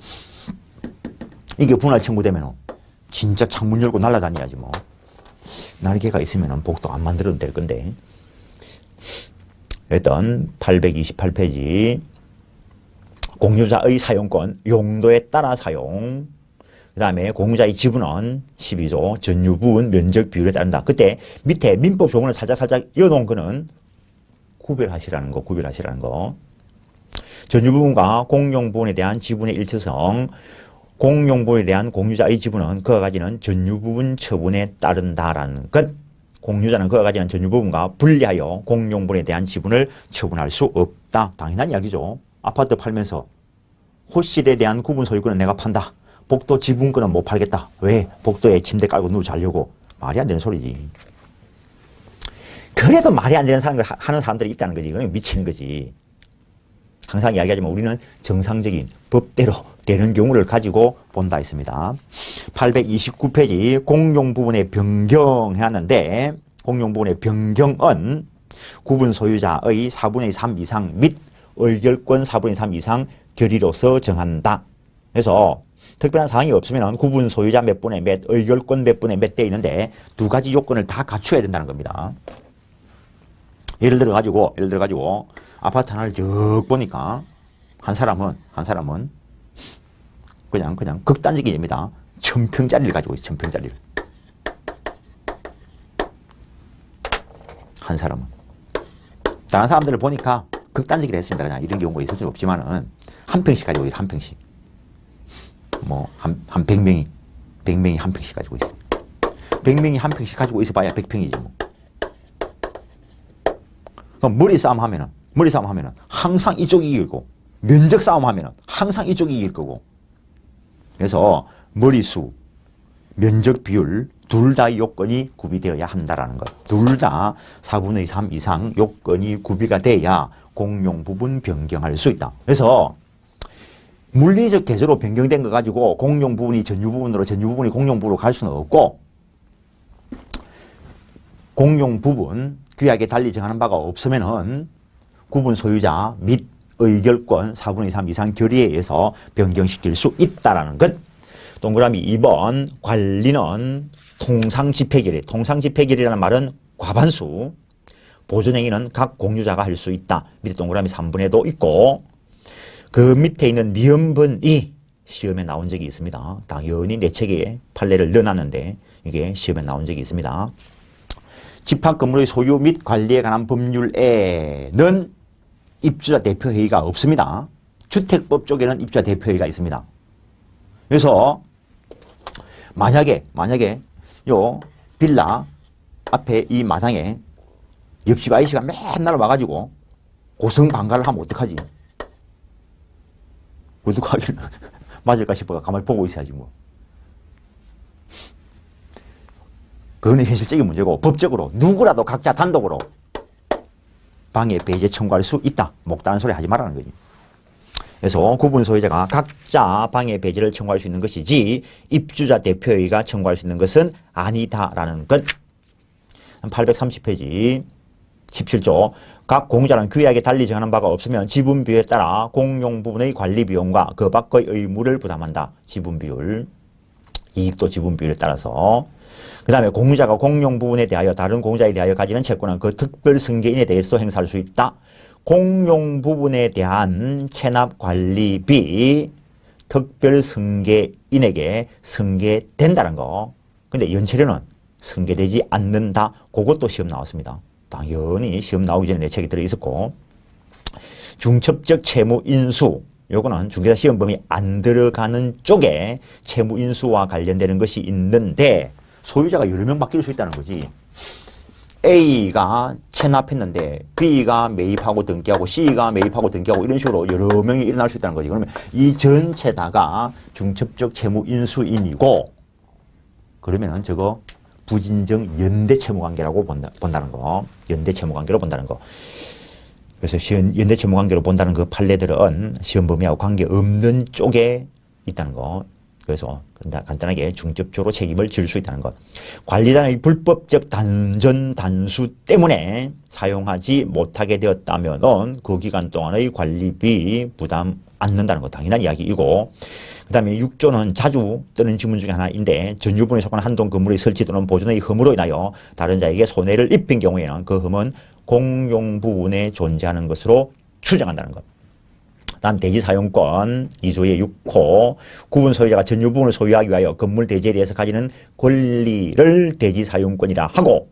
이게 분할 청구되면은 진짜 창문 열고 날아다녀야지 뭐. 날개가 있으면 복도 안 만들어도 될 건데. 일단 828페이지 공유자의 사용권, 용도에 따라 사용. 그 다음에 공유자의 지분은 12조 전유 부분 면적 비율에 따른다. 그때 밑에 민법 조문을 살짝 이어놓은 거는 구별하시라는 거. 전유 부분과 공용 부분에 대한 지분의 일치성. 공용 부분에 대한 공유자의 지분은 그가 가지는 전유 부분 처분에 따른다라는 것. 공유자는 그가 가지는 전유 부분과 분리하여 공용 부분에 대한 지분을 처분할 수 없다. 당연한 이야기죠. 아파트 팔면서 호실에 대한 구분 소유권은 내가 판다. 복도 지분권은 못 팔겠다. 왜? 복도에 침대 깔고 누워 자려고. 말이 안 되는 소리지. 그래도 말이 안 되는 하는 사람들이 있다는 거지. 그건 미치는 거지. 항상 이야기하지만 우리는 정상적인 법대로 되는 경우를 가지고 본다 했습니다. 829페이지 공용 부분의 변경해놨는데 공용 부분의 변경은 구분 소유자의 4분의 3 이상 및 의결권 4분의 3 이상 결의로서 정한다. 그래서 특별한 사항이 없으면 구분 소유자 몇 분의 몇, 의결권 몇 분의 몇 돼 있는데 두 가지 요건을 다 갖춰야 된다는 겁니다. 예를 들어 가지고 아파트 하나를 쭉 보니까 한 사람은 그냥 극단적인 얘기입니다. 1000평짜리를 가지고 있어요. 1000평짜리를. 한 사람은. 다른 사람들을 보니까 극단적이라 했습니다. 그냥 이런 경우가 있을 수 없지만은 한 평씩 가지고 있어요. 한 평씩. 뭐 한 100명이 한 평씩 가지고 있어요. 100명이 한 평씩 가지고 있어 봐야 100평이지 뭐. 그럼 머리 싸움 하면은 항상 이쪽이 이길 거고 면적 싸움 하면은 항상 이쪽이 이길 거고. 그래서 머리수, 면적 비율 둘 다 요건이 구비되어야 한다라는 것. 둘 다 4분의 3 이상 요건이 구비가 돼야 공용 부분 변경할 수 있다. 그래서 물리적 개조로 변경된 거 가지고 공용 부분이 전유 부분으로 전유 부분이 공용 부분으로 갈 수는 없고 공용 부분 규약에 달리 정하는 바가 없으면은 구분 소유자 및 의결권 4분의 3 이상 결의에 의해서 변경시킬 수 있다라는 것. 동그라미 2번 관리는 통상집회결의 통상집회결이라는 말은 과반수 보존행위는 각 공유자가 할 수 있다. 밑에 동그라미 3번에도 있고 그 밑에 있는 니은번이 시험에 나온 적이 있습니다. 당연히 내 책에 판례를 넣어놨는데 이게 시험에 나온 적이 있습니다. 집합건물의 소유 및 관리에 관한 법률에는 입주자 대표회의가 없습니다. 주택법 쪽에는 입주자 대표회의가 있습니다. 그래서 만약에 요 빌라 앞에 이 마당에 옆집 아저씨가 맨날 와가지고 고성방가를 하면 어떡하지? 어떻게 하기는 맞을까 싶어 가만히 보고 있어야지 뭐. 그거는 현실적인 문제고 법적으로 누구라도 각자 단독으로 방해 배제 청구할 수 있다. 목다른 소리 하지 말라는 거지. 그래서 구분 소유자가 각자 방해 배제를 청구할 수 있는 것이지 입주자 대표회의가 청구할 수 있는 것은 아니다라는 것. 830페이지 17조 각 공유자는 규약에 달리 정하는 바가 없으면 지분 비율에 따라 공용 부분의 관리 비용과 그 밖의 의무를 부담한다. 지분 비율, 이익도 지분 비율에 따라서. 그 다음에 공유자가 공용 부분에 대하여 다른 공유자에 대하여 가지는 채권은 그 특별 승계인에 대해서 행사할 수 있다. 공용 부분에 대한 체납 관리비 특별 승계인에게 승계된다는 거. 근데 연체료는 승계되지 않는다. 그것도 시험 나왔습니다. 당연히 시험 나오기 전에 내책이 들어있었고. 중첩적 채무 인수. 요거는 중개사 시험 범위 안 들어가는 쪽에 채무 인수와 관련되는 것이 있는데 소유자가 여러 명 바뀔 수 있다는 거지. A가 체납했는데 B가 매입하고 등기하고 C가 매입하고 등기하고 이런 식으로 여러 명이 일어날 수 있다는 거지. 그러면 이 전체다가 중첩적 채무 인수인이고 그러면은 저거 부진정 연대 채무 관계라고 본다는 거. 연대 채무 관계로 본다는 거. 그래서 연대 채무 관계로 본다는 그 판례들은 시험 범위하고 관계 없는 쪽에 있다는 거. 그래서 간단하게 중첩적으로 책임을 질 수 있다는 것. 관리단의 불법적 단수 때문에 사용하지 못하게 되었다면 그 기간 동안의 관리비 부담 않는다는 것. 당연한 이야기이고 그 다음에 6조는 자주 뜨는 지문 중에 하나인데 전유분에 속한 한동 건물의 설치 또는 보존의 흠으로 인하여 다른 자에게 손해를 입힌 경우에는 그 흠은 공용 부분에 존재하는 것으로 추정한다는 것. 다음 대지사용권 2조의 6호 구분 소유자가 전유 부분을 소유하기 위하여 건물 대지에 대해서 가지는 권리를 대지사용권이라 하고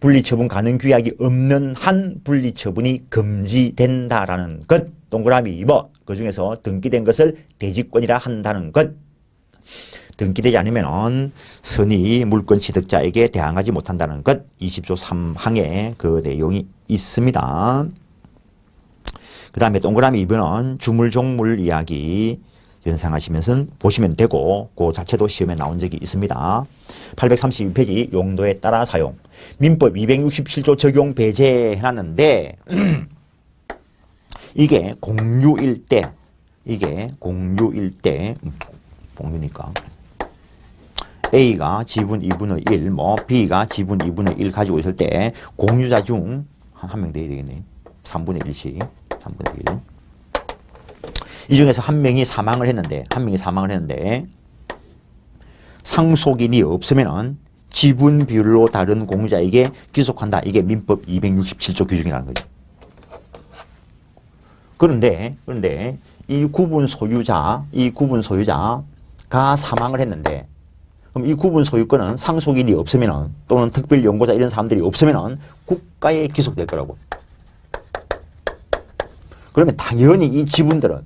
분리처분 가능 규약이 없는 한 분리처분이 금지된다라는 것. 동그라미 2번 그 중에서 등기된 것을 대지권이라 한다는 것. 등기되지 않으면 선의 물권 취득자에게 대항하지 못한다는 것. 20조 3항에 그 내용이 있습니다. 그 다음에 동그라미 2번은 주물종물 이야기 연상하시면서 보시면 되고 그 자체도 시험에 나온 적이 있습니다. 832페이지 용도에 따라 사용. 민법 267조 적용 배제해놨는데 이게 공유일 때 공유니까 A가 지분 2분의 1, B가 지분 2분의 1 가지고 있을 때 공유자 중 한 명 돼야 되겠네. 3분의 1씩 3분의 1. 이 중에서 한 명이 사망을 했는데 상속인이 없으면은 지분 비율로 다른 공유자에게 귀속한다. 이게 민법 267조 규정이라는 거죠. 그런데 이 구분 소유자가 사망을 했는데 그럼 이 구분 소유권은 상속인이 없으면은 또는 특별 연고자 이런 사람들이 없으면은 국가에 귀속될 거라고. 그러면 당연히 이 지분들은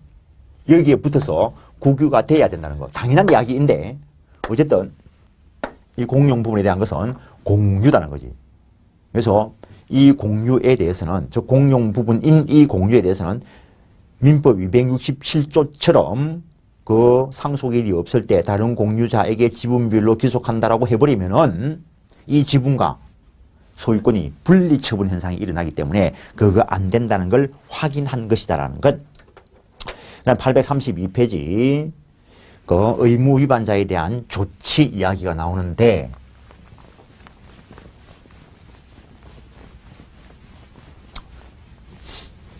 여기에 붙어서 국유가 돼야 된다는 거. 당연한 이야기인데 어쨌든 이 공용 부분에 대한 것은 공유다는 거지. 그래서 이 공유에 대해서는 저 공용 부분인 이 공유에 대해서는 민법 267조처럼 그 상속인이 없을 때 다른 공유자에게 지분비율로 귀속한다라고 해버리면은 이 지분과 소유권이 분리처분 현상이 일어나기 때문에 그거 안 된다는 걸 확인한 것이다라는 것. 그다음 832페이지 그 의무 위반자에 대한 조치 이야기가 나오는데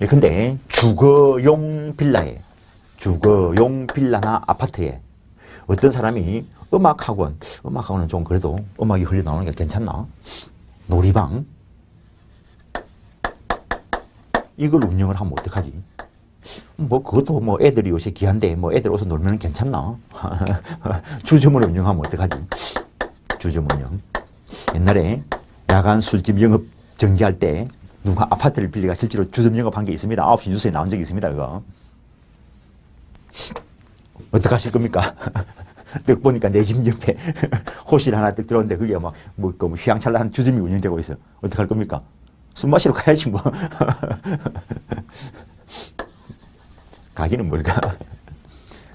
근데 주거용 빌라나 아파트에 어떤 사람이 음악학원은 좀 그래도 음악이 흘러나오는 게 괜찮나? 놀이방 이걸 운영을 하면 어떡하지? 뭐 그것도 뭐 애들이 요새 귀한데 뭐 애들 와서 놀면 괜찮나? 주점을 운영하면 어떡하지? 주점 운영. 옛날에 야간 술집 영업 정지할 때 누가 아파트를 빌리가 실제로 주점 영업한 게 있습니다. 9시 뉴스에 나온 적이 있습니다. 그거. 어떡하실 겁니까? 딱 보니까 내 집 옆에 호실 하나 딱 들어오는데 그게 막 뭐 휘황찬란한 주점이 운영되고 있어. 어떡할 겁니까? 술 마시러 가야지 뭐. 가기는 뭘까?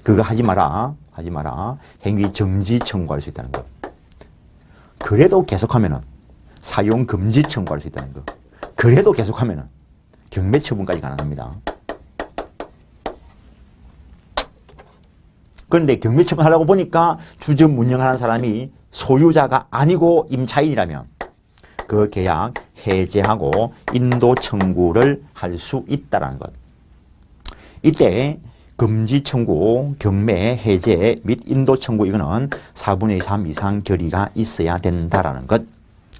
그거 하지 마라. 하지 마라. 행위 정지 청구할 수 있다는 거. 그래도 계속하면은 사용 금지 청구할 수 있다는 거. 그래도 계속하면은 경매 처분까지 가능합니다. 그런데 경매 처분하려고 보니까 주점 운영하는 사람이 소유자가 아니고 임차인이라면 그 계약 해제하고 인도 청구를 할 수 있다는 것. 이때 금지 청구, 경매 해제 및 인도 청구 이거는 4분의 3 이상 결의가 있어야 된다라는 것.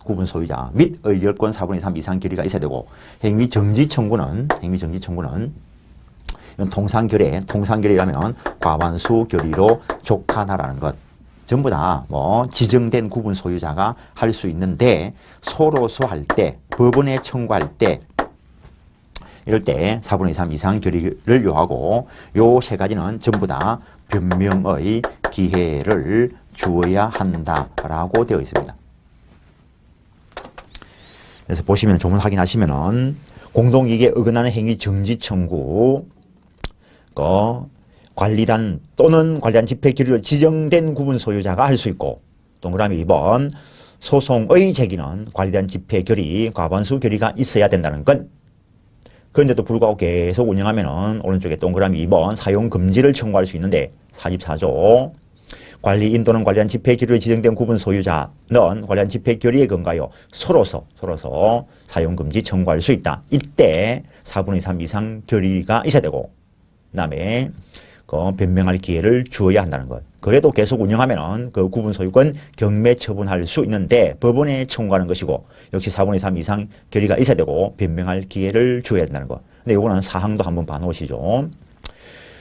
구분 소유자 및 의결권 4분의 3 이상 결의가 있어야 되고 행위 정지 청구는 이건 통상결의라면 과반수 결의로 족하다라는 것. 전부 다 뭐 지정된 구분 소유자가 할 수 있는데 서로서 할 때, 법원에 청구할 때 이럴 때 4분의 3 이상 결의를 요하고 요 세 가지는 전부 다 변명의 기회를 주어야 한다라고 되어 있습니다. 그래서 보시면 조문 확인하시면은 공동이익에 어긋나는 행위 정지 청구 관리단 또는 관리단 집회 결의로 지정된 구분 소유자가 할 수 있고 동그라미 2번 소송의 제기는 관리단 집회 결의, 과반수 결의가 있어야 된다는 것. 그런데도 불구하고 계속 운영하면은 오른쪽에 동그라미 2번 사용 금지를 청구할 수 있는데 44조 관리인 또는 관리단 집회 결의로 지정된 구분 소유자는 관리단 집회 결의에 근거하여 서로서 사용 금지 청구할 수 있다. 이때 4분의 3 이상 결의가 있어야 되고 그다음에 변명할 기회를 주어야 한다는 것. 그래도 계속 운영하면은 그 구분 소유권 경매 처분할 수 있는데 법원에 청구하는 것이고 역시 4분의 3 이상 결의가 있어야 되고 변명할 기회를 주어야 된다는 것. 근데 이거는 사항도 한번 봐놓으시죠.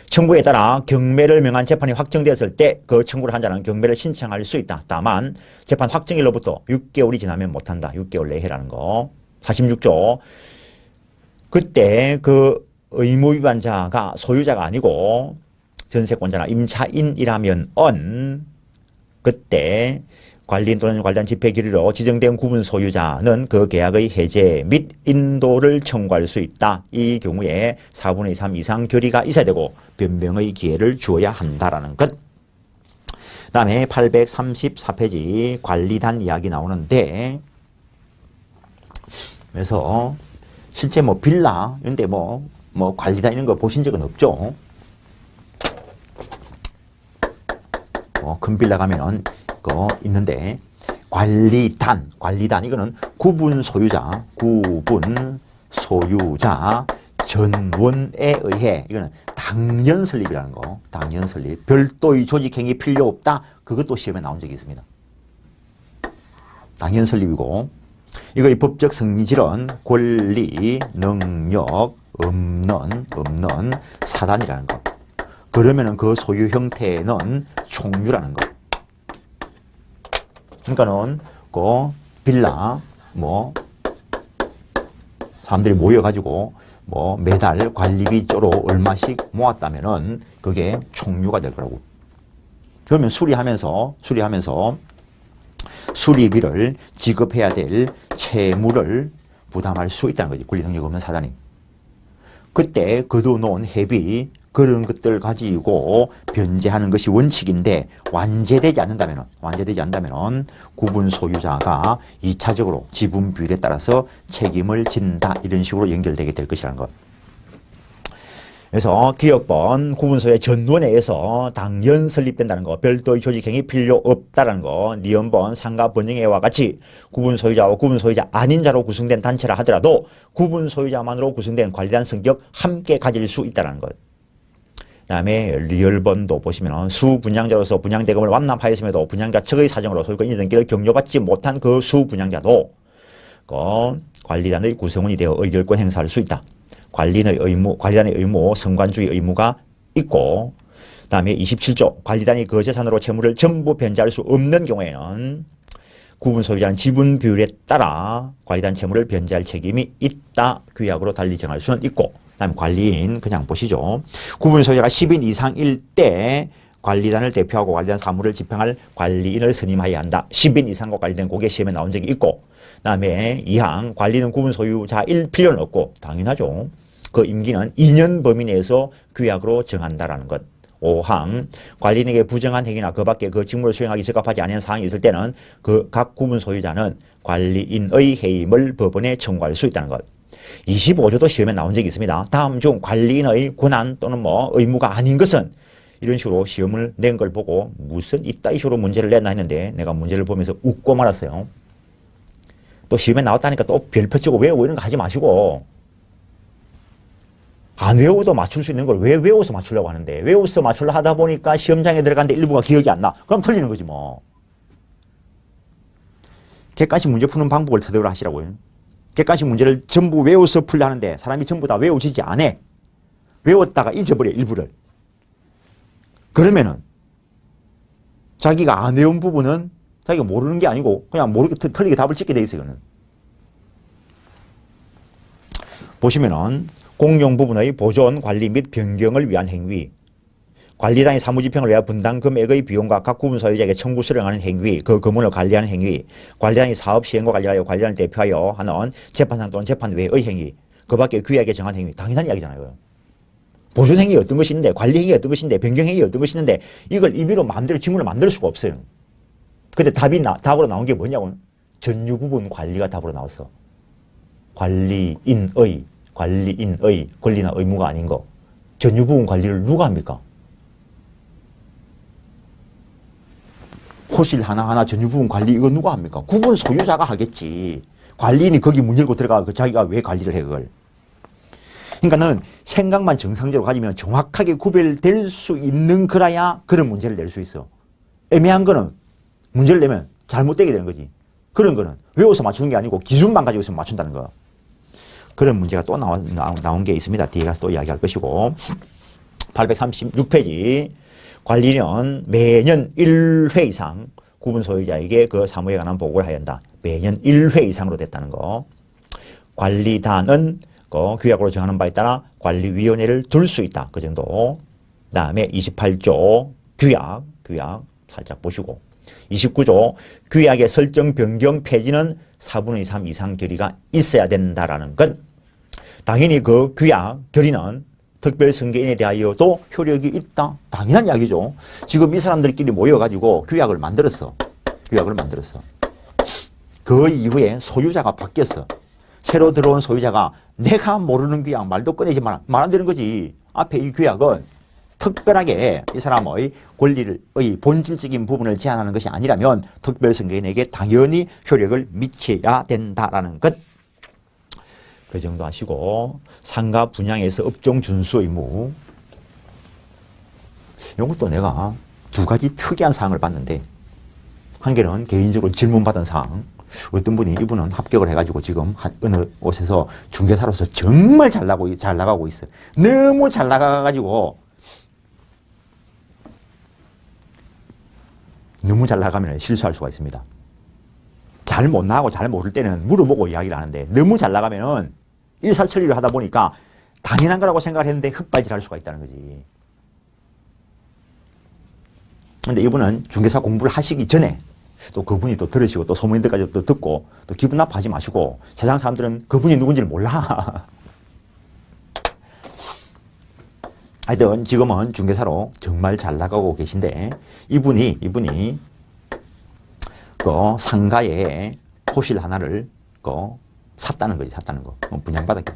청구에 따라 경매를 명한 재판이 확정되었을 때 그 청구를 한 자는 경매를 신청할 수 있다. 다만 재판 확정일로부터 6개월이 지나면 못한다. 6개월 내에 해라는 거. 46조 그때 그 의무 위반자가 소유자가 아니고 전세권자나 임차인이라면 그때 관리인 또는 관리단 집회 결의로 지정된 구분 소유자는 그 계약의 해제 및 인도를 청구할 수 있다. 이 경우에 4분의 3 이상 결의가 있어야 되고 변명의 기회를 주어야 한다라는 것. 다음에 834페이지 관리단 이야기 나오는데 그래서 실제 뭐 빌라 이런데 뭐 관리단 이런 거 보신 적은 없죠? 큰 빌라 가면은 있는데 관리단 이거는 구분 소유자 전원에 의해 이거는 당연 설립이라는 거. 당연 설립. 별도의 조직행위 필요 없다. 그것도 시험에 나온 적이 있습니다. 당연 설립이고 이거의 법적 성질은 권리, 능력 없는 사단이라는 거. 그러면은 그 소유 형태는 총유라는 거. 그러니까는 그 빌라 사람들이 모여가지고 매달 관리비 쪼로 얼마씩 모았다면은 그게 총유가 될 거라고. 그러면 수리하면서 수리비를 지급해야 될 채무를 부담할 수 있다는 거지. 권리 능력 없는 사단이. 그때 거둬놓은 회비 그런 것들 가지고 변제하는 것이 원칙인데 완제되지 않는다면 구분 소유자가 2차적으로 지분 비율에 따라서 책임을 진다. 이런 식으로 연결되게 될 것이라는 것. 그래서 기억번 구분 소유의 전원에 의해서 당연 설립된다는 거. 별도의 조직행위 필요 없다라는 거. 니은번 상가 번영회와 같이 구분 소유자와 구분 소유자 아닌 자로 구성된 단체라 하더라도 구분 소유자만으로 구성된 관리단 성격 함께 가질 수 있다는 것. 그다음에 리얼번도 보시면 수분양자로서 분양대금을 완납하였음에도 분양자 측의 사정으로 소유권 인정기를 격려받지 못한 그 수분양자도 관리단의 구성원이 되어 의결권 행사할 수 있다. 관리단의 의무, 성관주의 의무가 있고 그다음에 27조 관리단이 그 재산으로 채무를 전부 변제할 수 없는 경우에는 구분 소유자는 지분 비율에 따라 관리단 채무를 변제할 책임이 있다. 규약으로 달리 정할 수는 있고 그다음에 관리인 그냥 보시죠. 구분 소유자가 10인 이상일 때 관리단을 대표하고 관리단 사무를 집행할 관리인을 선임해야 한다. 10인 이상과 관리된 고개 시험에 나온 적이 있고 그다음에 2항 관리는 구분 소유자일 필요는 없고 당연하죠. 그 임기는 2년 범위 내에서 규약으로 정한다라는 것. 5항 관리인에게 부정한 행위나 그 밖에 그 직무를 수행하기 적합하지 않은 사항이 있을 때는 그 각 구분 소유자는 관리인의 해임을 법원에 청구할 수 있다는 것. 25조도 시험에 나온 적이 있습니다. 다음 중 관리인의 권한 또는 뭐 의무가 아닌 것은 이런 식으로 시험을 낸 걸 보고 무슨 이따위 식으로 문제를 냈나 했는데 내가 문제를 보면서 웃고 말았어요. 또 시험에 나왔다니까 또 별표 치고 외우고 이런 거 하지 마시고 안 외워도 맞출 수 있는 걸 왜 외워서 맞추려고 하는데 외워서 맞추려고 하다 보니까 시험장에 들어갔는데 일부가 기억이 안 나. 그럼 틀리는 거지 뭐. 객관식 문제 푸는 방법을 제대로 하시라고요. 객관식 문제를 전부 외워서 풀려 하는데 사람이 전부 다 외워지지 않아. 외웠다가 잊어버려 일부를. 그러면은 자기가 안 외운 부분은 자기가 모르는 게 아니고 그냥 모르게 틀리게 답을 짓게 돼 있어요. 이거는. 보시면은 공용 부분의 보존, 관리 및 변경을 위한 행위, 관리단위 사무집행을 위하여 분당 금액의 비용과 각 구분 소유자에게 청구 수령하는 행위, 그 금원을 관리하는 행위, 관리단위 사업 시행과 관리하여 관리단을 대표하여 하는 재판상 또는 재판 외의 행위, 그 밖에 규약에 정한 행위. 당연한 이야기잖아요. 보존 행위 어떤 것이 있는데, 관리 행위 어떤 것이 있는데, 변경 행위 어떤 것이 있는데 이걸 임의로 마음대로 지문을 만들 수가 없어요. 근데 답으로 나온 게 뭐냐고. 전유 부분 관리가 답으로 나왔어. 관리인의 권리나 의무가 아닌 거. 전유 부분 관리를 누가 합니까? 호실 하나하나 전유 부분 관리 이거 누가 합니까? 구분 소유자가 하겠지. 관리인이 거기 문 열고 들어가 자기가 왜 관리를 해 그걸. 그러니까는 생각만 정상적으로 가지면 정확하게 구별될 수 있는 거라야 그런 문제를 낼 수 있어. 애매한 거는 문제를 내면 잘못되게 되는 거지. 그런 거는 외워서 맞추는 게 아니고 기준만 가지고 있으면 맞춘다는 거. 그런 문제가 또 나온 게 있습니다. 뒤에 가서 또 이야기할 것이고. 836페이지. 관리는 매년 1회 이상 구분 소유자에게 그 사무에 관한 보고를 하여야 한다. 매년 1회 이상으로 됐다는 거. 관리단은 그 규약으로 정하는 바에 따라 관리위원회를 둘 수 있다. 그 정도. 그 다음에 28조 규약 살짝 보시고. 29조 규약의 설정 변경 폐지는 4분의 3 이상 결의가 있어야 된다라는 건 당연히 그 규약 결의는 특별선거인에 대하여도 효력이 있다. 당연한 이야기죠. 지금 이 사람들끼리 모여가지고 규약을 만들었어. 그 이후에 소유자가 바뀌었어. 새로 들어온 소유자가 내가 모르는 규약 말도 꺼내지 말 안 되는 거지. 앞에 이 규약은 특별하게 이 사람의 권리의 본질적인 부분을 제한하는 것이 아니라면 특별선거인에게 당연히 효력을 미쳐야 된다라는 것. 그 정도 하시고 상가 분양에서 업종 준수 의무. 이것도 내가 두 가지 특이한 사항을 봤는데 한 개는 개인적으로 질문받은 사항. 어떤 분이 이분은 합격을 해가지고 지금 어느 곳에서 중개사로서 정말 잘 나가고 있어. 너무 잘 나가가지고 너무 잘 나가면 실수할 수가 있습니다. 잘 못 나가고 잘 모를 때는 물어보고 이야기를 하는데 너무 잘 나가면은 일사천리를 하다 보니까 당연한 거라고 생각을 했는데 헛발질할 수가 있다는 거지. 근데 이분은 중개사 공부를 하시기 전에 또 그분이 또 들으시고 또 소문들까지 또 듣고 또 기분 나빠하지 마시고 세상 사람들은 그분이 누군지를 몰라. 하여튼 지금은 중개사로 정말 잘 나가고 계신데 이분이 그 상가에 호실 하나를 샀다는 거지. 분양받았기.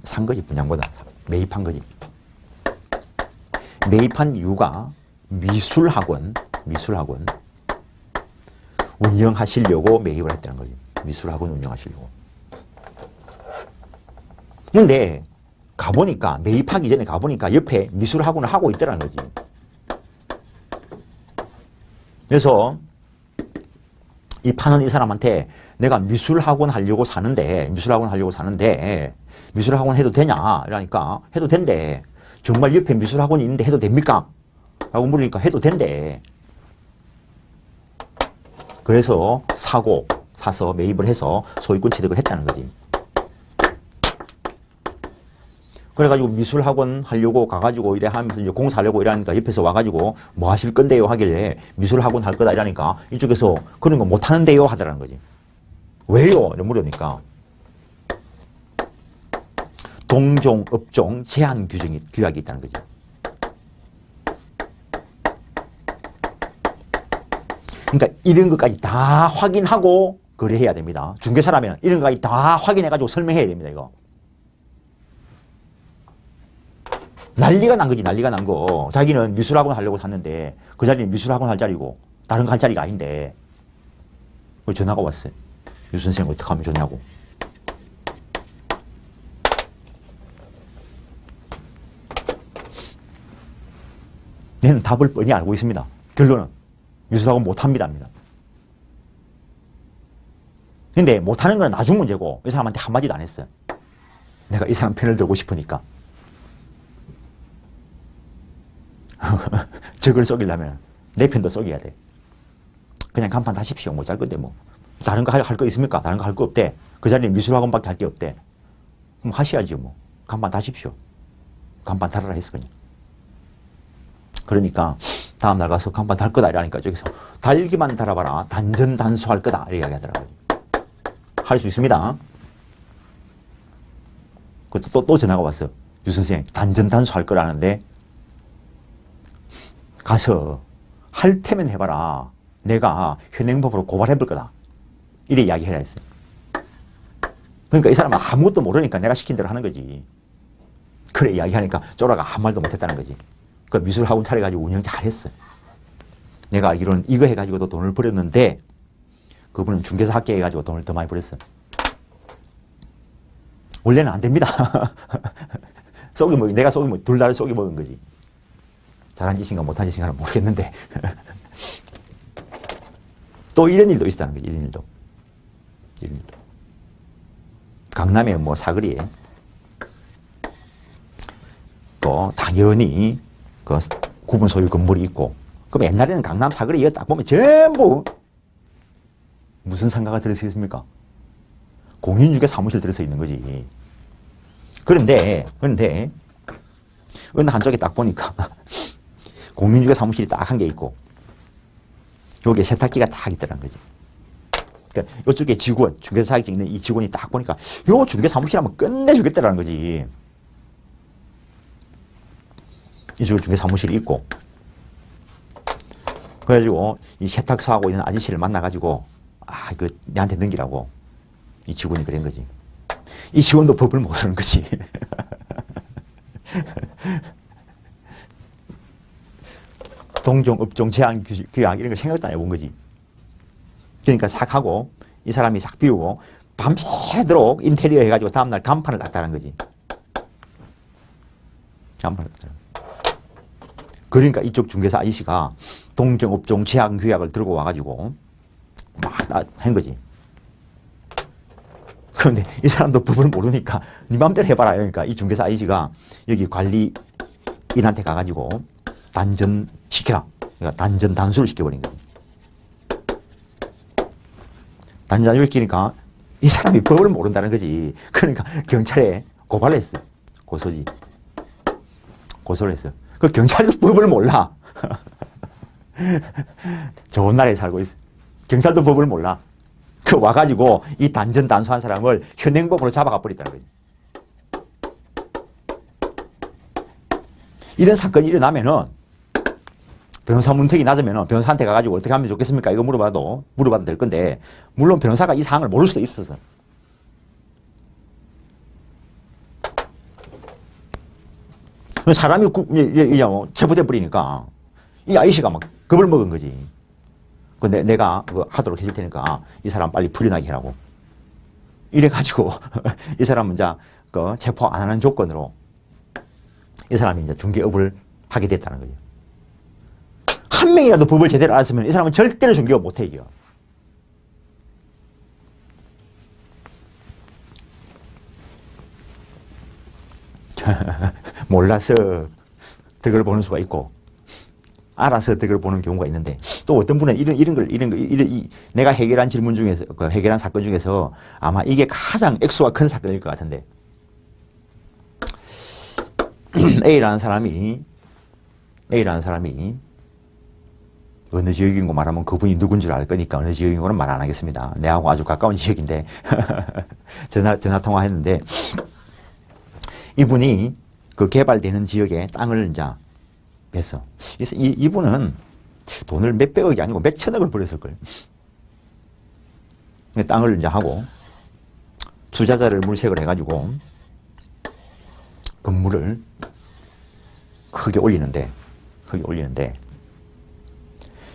산 거지. 분양보다 매입한 거지. 매입한 이유가 미술학원 운영하시려고 매입을 했다는 거지. 미술학원 운영하시려고. 근데 가보니까 매입하기 전에 가보니까 옆에 미술학원을 하고 있더라는 거지. 그래서 이 파는 이 사람한테 내가 미술학원 하려고 사는데 미술학원 해도 되냐? 이러니까 해도 된대. 정말 옆에 미술학원이 있는데 해도 됩니까? 라고 물으니까 해도 된대. 그래서 사서 매입을 해서 소유권 취득을 했다는 거지. 그래가지고 미술학원 하려고 가가지고 이래 하면서 이제 공사하려고 이러니까 옆에서 와가지고 뭐 하실 건데요 하길래 미술학원 할 거다 이러니까 이쪽에서 그런 거 못 하는데요 하더라는 거지. 왜요? 이렇게 물으니까 동종, 업종 제한 규약이 있다는 거지. 그러니까 이런 것까지 다 확인하고 거래해야 됩니다. 중개사라면 이런 것까지 다 확인해가지고 설명해야 됩니다. 이거. 난리가 난 거지. 난리가 난 거. 자기는 미술학원 하려고 샀는데 그 자리는 미술학원 할 자리고 다른 거 할 자리가 아닌데 전화가 왔어요. 유 선생 어떻게 하면 좋냐고. 얘는 답을 뻔히 알고 있습니다. 결론은 미술학원 못합니다. 근데 못하는 건 나중 문제고 이 사람한테 한마디도 안 했어요. 내가 이 사람 편을 들고 싶으니까. 적을 속이려면 내 편도 속여야 돼. 그냥 간판 다십시오. 못 잘 건데 뭐. 다른 거 할 거 있습니까? 다른 거 할 거 없대. 그 자리에 미술학원밖에 할 게 없대. 그럼 하셔야지 뭐. 간판 다십시오. 간판 달아라 했어 그냥. 그러니까 다음날 가서 간판 달 거다 이러니까 저기서 달기만 달아봐라. 단전단수할 거다 이렇게 이야기하더라고요. 할 수 있습니다. 또 전화가 왔어. 유 선생 단전단수할 거라는데 가서 할 테면 해봐라. 내가 현행법으로 고발해볼 거다. 이래 이야기해라 했어요. 그러니까 이 사람은 아무것도 모르니까 내가 시킨 대로 하는 거지. 그래 이야기하니까 쪼라가 아무 말도 못했다는 거지. 그 미술학원 차려가지고 운영 잘했어요. 내가 알기로는 이거 해가지고도 돈을 벌였는데 그분은 중개사 합격해가지고 돈을 더 많이 벌였어요. 원래는 안 됩니다. 내가 둘 다를 속이 먹은 거지. 잘한 짓인가 못한 짓인가는 모르겠는데 또 이런 일도 있었다는 거지. 이런 일도. 강남에 뭐 사거리에 또 당연히 그 구분 소유 건물이 있고 그럼 옛날에는 강남 사거리 이거 딱 보면 전부 무슨 상가가 들어서 있습니까? 공인중개 사무실 들어서 있는 거지. 그런데 어느 한쪽에 딱 보니까 공인중개 사무실이 딱 한 개 있고 여기에 세탁기가 딱 있더란 거지. 그러니까 이쪽에 직원, 중개사 자격증 있는 이 직원이 딱 보니까 요 중개 사무실 하면 끝내주겠다라는 거지. 이쪽에 중개 사무실이 있고 그래가지고 이 세탁소하고 있는 아저씨를 만나가지고 이거 내한테 넘기라고 이 직원이 그런 거지. 이 직원도 법을 모르는 거지. 동종, 업종, 제한, 규약 이런 거 생각도 안 해본 거지. 그러니까 싹 하고 이 사람이 싹 비우고 밤새도록 인테리어 해가지고 다음날 간판을 닦다는 거지. 간판을 닦다는 거지. 그러니까 이쪽 중개사 아저씨가 동종, 업종, 제한, 규약을 들고 와가지고 막 한 거지. 그런데 이 사람도 법을 모르니까 네 맘대로 해봐라 이러니까 이 중개사 아저씨가 여기 관리인한테 가가지고 단전시켜라. 그러니까 단전 단수를 시켜버린 거지. 단전 단수를 시키니까 이 사람이 법을 모른다는 거지. 그러니까 경찰에 고발을 했어. 고소를 했어. 그 경찰도 법을 몰라. 좋은 나라에 살고 있어. 경찰도 법을 몰라. 그 와가지고 이 단전 단수한 사람을 현행법으로 잡아가 버렸다는 거지. 이런 사건이 일어나면은 변호사 문턱이 낮으면 변호사한테 가가지고 어떻게 하면 좋겠습니까? 이거 물어봐도 될 건데 물론 변호사가 이 사항을 모를 수도 있어서 사람이 체포돼 버리니까 이 아이씨가 막 겁을 먹은 거지. 근데 내가 그거 하도록 해줄 테니까 이 사람 빨리 풀려나게 하라고. 이래가지고 이 사람은 이제 그 체포 안 하는 조건으로 이 사람이 이제 중개업을 하게 됐다는 거죠. 한 명이라도 법을 제대로 알았으면 이 사람은 절대로 중개업 못 해, 이겨. 몰라서 덕을 보는 수가 있고, 알아서 덕을 보는 경우가 있는데, 또 어떤 분은 내가 해결한 질문 중에서, 해결한 사건 중에서 아마 이게 가장 액수가 큰 사건일 것 같은데, A라는 사람이 어느 지역인 거 말하면 그분이 누군 줄 알 거니까 어느 지역인 거는 말 안 하겠습니다. 내하고 아주 가까운 지역인데 전화 통화했는데 이분이 그 개발되는 지역에 땅을 이제 뺐어. 그래서 이분은 돈을 몇백억이 아니고 몇천억을 벌였을걸. 땅을 이제 하고 투자자를 물색을 해가지고 건물을 크게 올리는데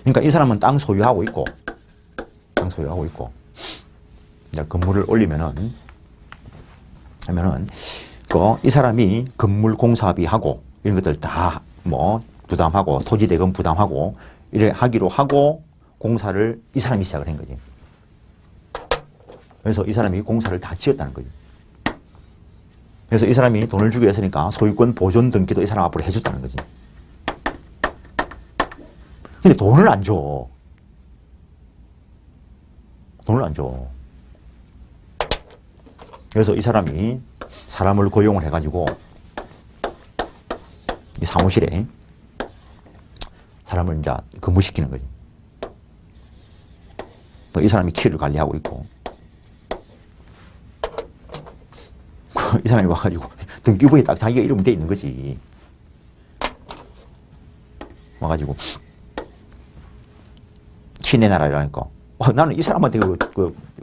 그러니까 이 사람은 땅 소유하고 있고 이제 건물을 올리면은 이 사람이 건물 공사비하고 이런 것들 다 뭐 부담하고 토지 대금 부담하고 이래 하기로 하고 공사를 이 사람이 시작을 한 거지. 그래서 이 사람이 공사를 다 지었다는 거지. 그래서 이 사람이 돈을 주기 위해서니까 소유권 보존 등기도 이 사람 앞으로 해줬다는 거지. 근데 돈을 안 줘. 그래서 이 사람이 사람을 고용을 해가지고 이 사무실에 사람을 이제 근무시키는 거지. 이 사람이 키를 관리하고 있고 이 사람이 와가지고 등기부에 딱 자기가 이름 돼 있는 거지. 와가지고 키 내놔라 이러니까 나는 이 사람한테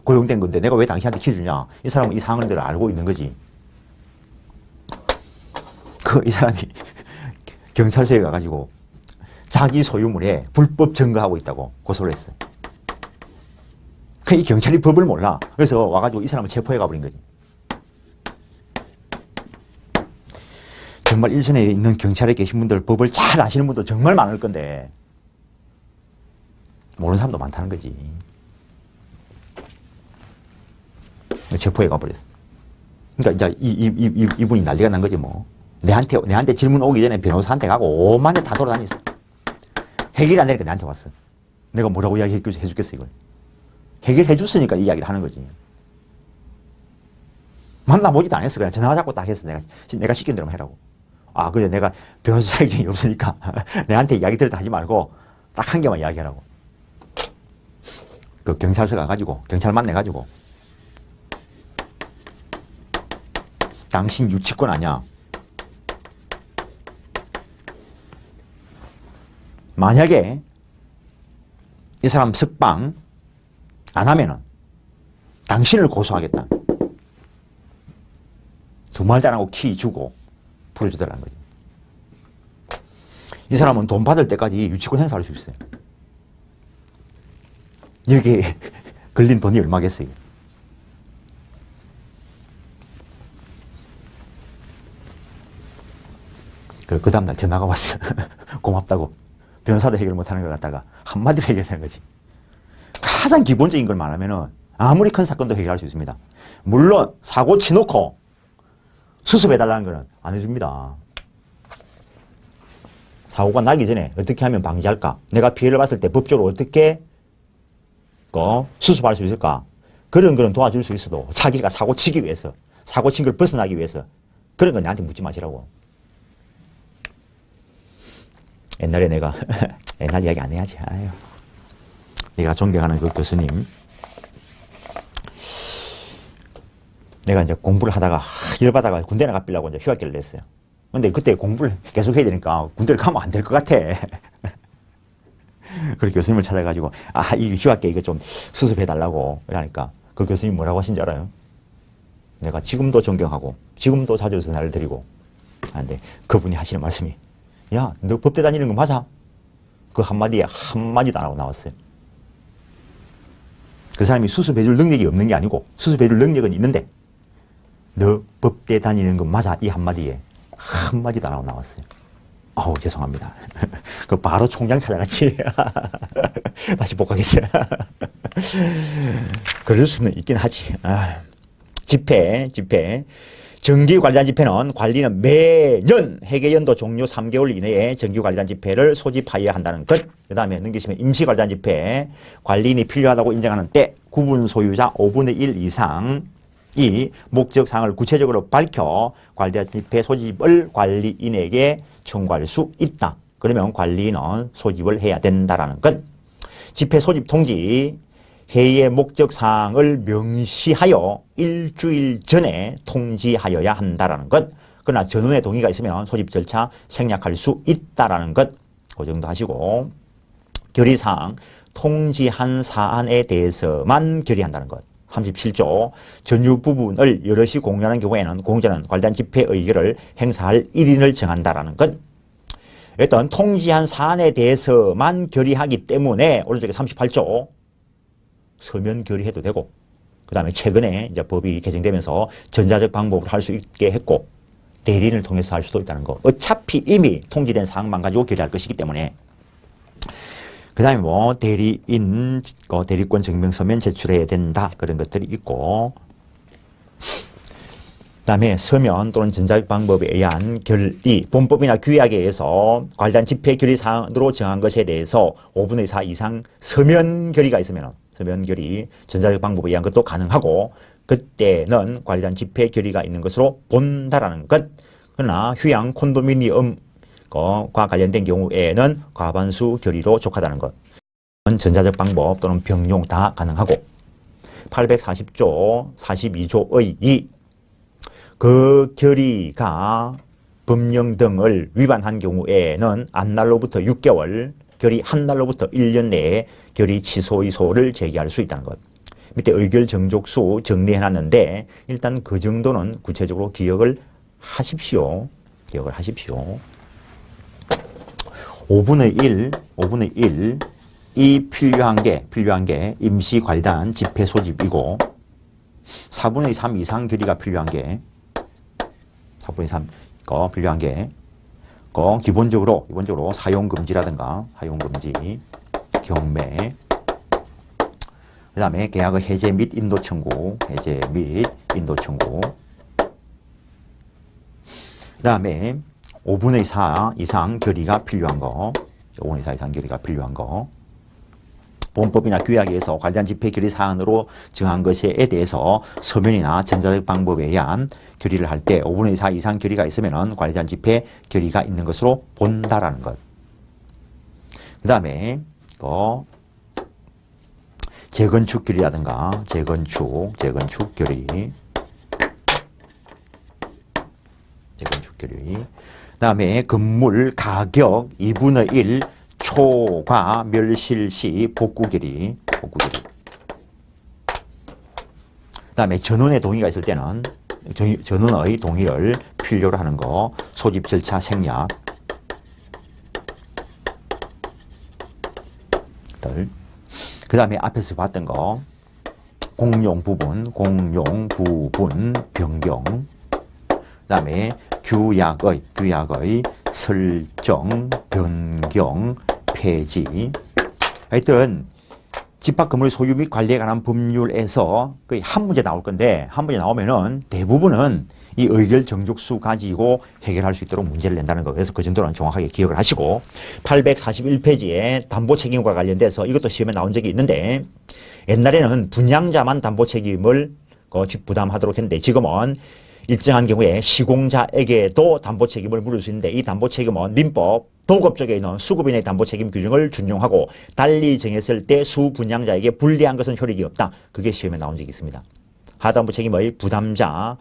고용된 건데 내가 왜 당신한테 키 주냐. 이 사람은 이 상황들을 알고 있는 거지. 이 사람이 경찰서에 가가지고 자기 소유물에 불법 증거하고 있다고 고소를 했어요. 이 경찰이 법을 몰라. 그래서 와가지고 이 사람을 체포해 가버린 거지. 정말 일선에 있는 경찰에 계신 분들, 법을 잘 아시는 분도 정말 많을 건데 모르는 사람도 많다는 거지. 체포해 가버렸어. 그러니까 이제 이분이 난리가 난 거지 뭐. 내한테 질문 오기 전에 변호사한테 가고 오만 대 다 돌아다녔어. 해결이 안 되니까 내한테 왔어. 내가 뭐라고 이야기해 주겠어 이걸. 해결해 줬으니까 이야기를 하는 거지. 만나보지도 안 했어. 그냥 전화 잡고 딱 했어. 내가 시킨 대로만 해라고. 그래 내가 변호사 자격증이 없으니까 내한테 이야기들 다 하지 말고 딱 한 개만 이야기하라고. 그 경찰서 가가지고 경찰 만나가지고 당신 유치권 아냐? 만약에 이 사람 석방 안 하면은 당신을 고소하겠다. 두 말도 안 하고 키 주고 풀어주더라는 거지. 이 사람은 돈 받을 때까지 유치권 행사할 수 있어요. 여기에 걸린 돈이 얼마겠어요? 그 다음날 전화가 왔어. 고맙다고. 변호사도 해결 못하는 걸 갖다가 한마디로 해결하는 거지. 가장 기본적인 걸 말하면은 아무리 큰 사건도 해결할 수 있습니다. 물론 사고 치놓고 수습해달라는 거는 안 해줍니다. 사고가 나기 전에 어떻게 하면 방지할까? 내가 피해를 봤을 때 법적으로 어떻게 수습할 수 있을까? 그런 거는 도와줄 수 있어도 자기가 사고 치기 위해서, 사고 친 걸 벗어나기 위해서 그런 건 나한테 묻지 마시라고. 옛날에 내가 옛날 이야기 안 해야지. 아유. 내가 존경하는 그 교수님, 내가 이제 공부를 하다가 열받아가 군대 나가려고 이제 휴학기를 냈어요. 근데 그때 공부를 계속 해야 되니까 군대를 가면 안 될 것 같아. 그래서 교수님을 찾아가지고 이 휴학기 이거 좀 수습해달라고 이러니까 그 교수님 뭐라고 하신지 알아요? 내가 지금도 존경하고 지금도 자주 전화를 드리고 하는데 그분이 하시는 말씀이 야, 너 법대 다니는 거 맞아? 그 한마디에 한마디도 안 하고 나왔어요. 그 사람이 수습해줄 능력이 없는 게 아니고 수습해줄 능력은 있는데 너 법대 다니는 거 맞아? 이 한마디에 한마디도 안 하고 나왔어요. 죄송합니다. 그 바로 총장 찾아갔지. 다시 복학했어요. 그럴 수는 있긴 하지. 집회. 정기관리단 집회는 관리는 매년 회계연도 종료 3개월 이내에 정기관리단 집회를 소집하여야 한다는 것. 그 다음에 넘기시면 임시관리단 집회, 관리인이 필요하다고 인정하는 때 구분 소유자 5분의 1 이상이 목적사항을 구체적으로 밝혀 관리단 집회 소집을 관리인에게 청구할 수 있다. 그러면 관리인은 소집을 해야 된다는 것. 집회 소집 통지, 회의의 목적사항을 명시하여 일주일 전에 통지하여야 한다는 것. 그러나 전원의 동의가 있으면 소집 절차 생략할 수 있다는 것. 그 정도 하시고 결의사항 통지한 사안에 대해서만 결의한다는 것. 37조 전유 부분을 여럿이 공유하는 경우에는 공유자는 관련 집회 의결을 행사할 1인을 정한다라는 것. 일단 통지한 사안에 대해서만 결의하기 때문에 오른쪽에 38조 서면 결의해도 되고, 그 다음에 최근에 이제 법이 개정되면서 전자적 방법으로 할 수 있게 했고, 대리인을 통해서 할 수도 있다는 거. 어차피 이미 통지된 사항만 가지고 결의할 것이기 때문에. 그 다음에 뭐 대리인, 대리권 증명서면 제출해야 된다. 그런 것들이 있고, 그 다음에 서면 또는 전자적 방법에 의한 결의, 본법이나 규약에 의해서 관련 집회 결의 사항으로 정한 것에 대해서 5분의 4 이상 서면 결의가 있으면 서면 결의, 전자적 방법에 의한 것도 가능하고, 그때는 관련 집회 결의가 있는 것으로 본다라는 것. 그러나 휴양 콘도미니엄과 관련된 경우에는 과반수 결의로 족하다는 것. 전자적 방법 또는 병용 다 가능하고, 840조 42조의 2, 그 결의가 법령 등을 위반한 경우에는 안날로부터 6개월, 결의 한 날로부터 1년 내에 결의 취소의소를 제기할 수 있다는 것. 밑에 의결 정족수 정리해놨는데 일단 그 정도는 구체적으로 기억을 하십시오. 기억을 하십시오. 5분의 1, 이 필요한 게 임시관리단 집회 소집이고, 4분의 3 이상 결의가 필요한 게, 4분의 3 필요한 게, 기본적으로 사용금지라든가, 사용금지, 경매, 그 다음에 계약의 해제 및 인도 청구, 그 다음에 5분의 4 이상 결의가 필요한 거, 5분의 4 이상 결의가 필요한 거, 본법이나 규약에 의해서 관련 집회 결의 사안으로 정한 것에 대해서 서면이나 전자적 방법에 의한 결의를 할 때 5분의 4 이상 결의가 있으면 관련 집회 결의가 있는 것으로 본다라는 것. 그 다음에 재건축 결의라든가 재건축 결의, 그 다음에 건물 가격 2분의 1 초과 멸실 시 복구 결의. 그 다음에 전원의 동의가 있을 때는 전원의 동의를 필요로 하는 거, 소집 절차 생략. 그 다음에 앞에서 봤던 거, 공용 부분 변경. 그 다음에 규약의 설정, 변경, 폐지. 하여튼 집합 건물 소유 및 관리에 관한 법률에서 거의 한 문제 나올 건데, 한 문제 나오면은 대부분은 이 의결 정족수 가지고 해결할 수 있도록 문제를 낸다는 거. 그래서 그 정도는 정확하게 기억을 하시고, 841페이지에 담보 책임과 관련돼서 이것도 시험에 나온 적이 있는데, 옛날에는 분양자만 담보 책임을 부담하도록 했는데, 지금은 일정한 경우에 시공자에게도 담보 책임을 물을 수 있는데, 이 담보 책임은 민법 도급 쪽에 있는 수급인의 담보 책임 규정을 준용하고 달리 정했을 때 수분양자에게 불리한 것은 효력이 없다. 그게 시험에 나온 적이 있습니다. 하담보 책임의 부담자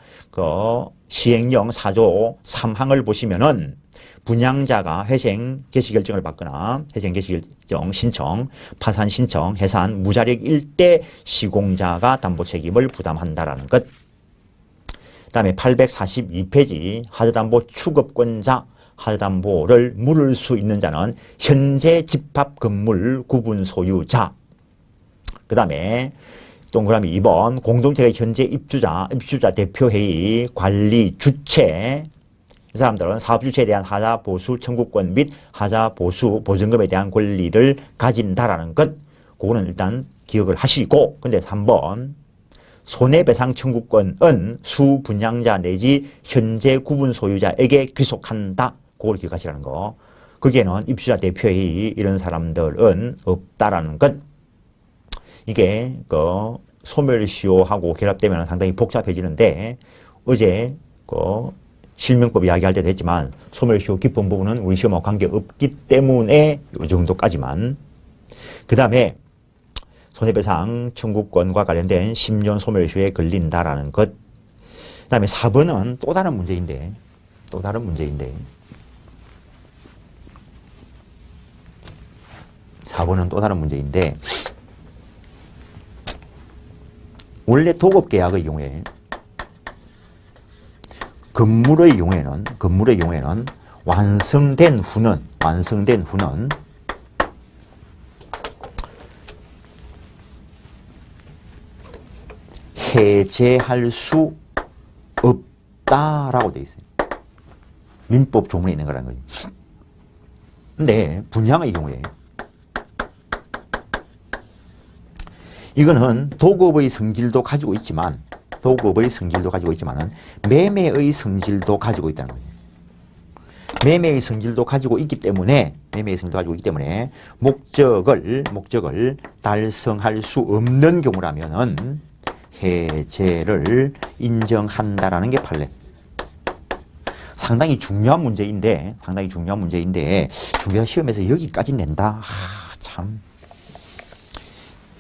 시행령 4조 3항을 보시면은 분양자가 회생 개시 결정을 받거나 회생 개시 결정 신청, 파산 신청, 해산, 무자력일 때 시공자가 담보 책임을 부담한다라는 것. 그다음에 842페이지 하자담보 추급권자, 하자담보를 물을 수 있는 자는 현재 집합 건물 구분 소유자. 그다음에 동그라미 2번 공동체의 현재 입주자 대표회의 관리 주체. 이 사람들은 사업주체에 대한 하자 보수 청구권 및 하자 보수 보증금에 대한 권리를 가진다라는 것. 그거는 일단 기억을 하시고, 근데 3번 손해배상 청구권은 수분양자 내지 현재 구분 소유자에게 귀속한다. 그걸 기억하시라는 거. 거기에는 입주자 대표회의 이런 사람들은 없다라는 것. 이게 소멸시효하고 결합되면 상당히 복잡해지는데, 어제 실명법 이야기할 때도 했지만 소멸시효 깊은 부분은 우리 시험하고 관계없기 때문에 이 정도까지만. 그 다음에 손해배상 청구권과 관련된 10년 소멸시효에 걸린다라는 것. 그 다음에 4번은 또 다른 문제인데 4번은 또 다른 문제인데 원래 도급계약의 경우에 건물의 경우에는 완성된 후는 해제할 수 없다라고 돼 있어요. 민법 조문에 있는 거라는 거죠. 근데 분양의 경우에 이거는 도급의 성질도 가지고 있지만 매매의 성질도 가지고 있다는 거예요. 매매의 성질도 가지고 있기 때문에 목적을 달성할 수 없는 경우라면은 해제를 인정한다라는 게 판례. 상당히 중요한 문제인데 중개사 시험에서 여기까지 낸다. 참.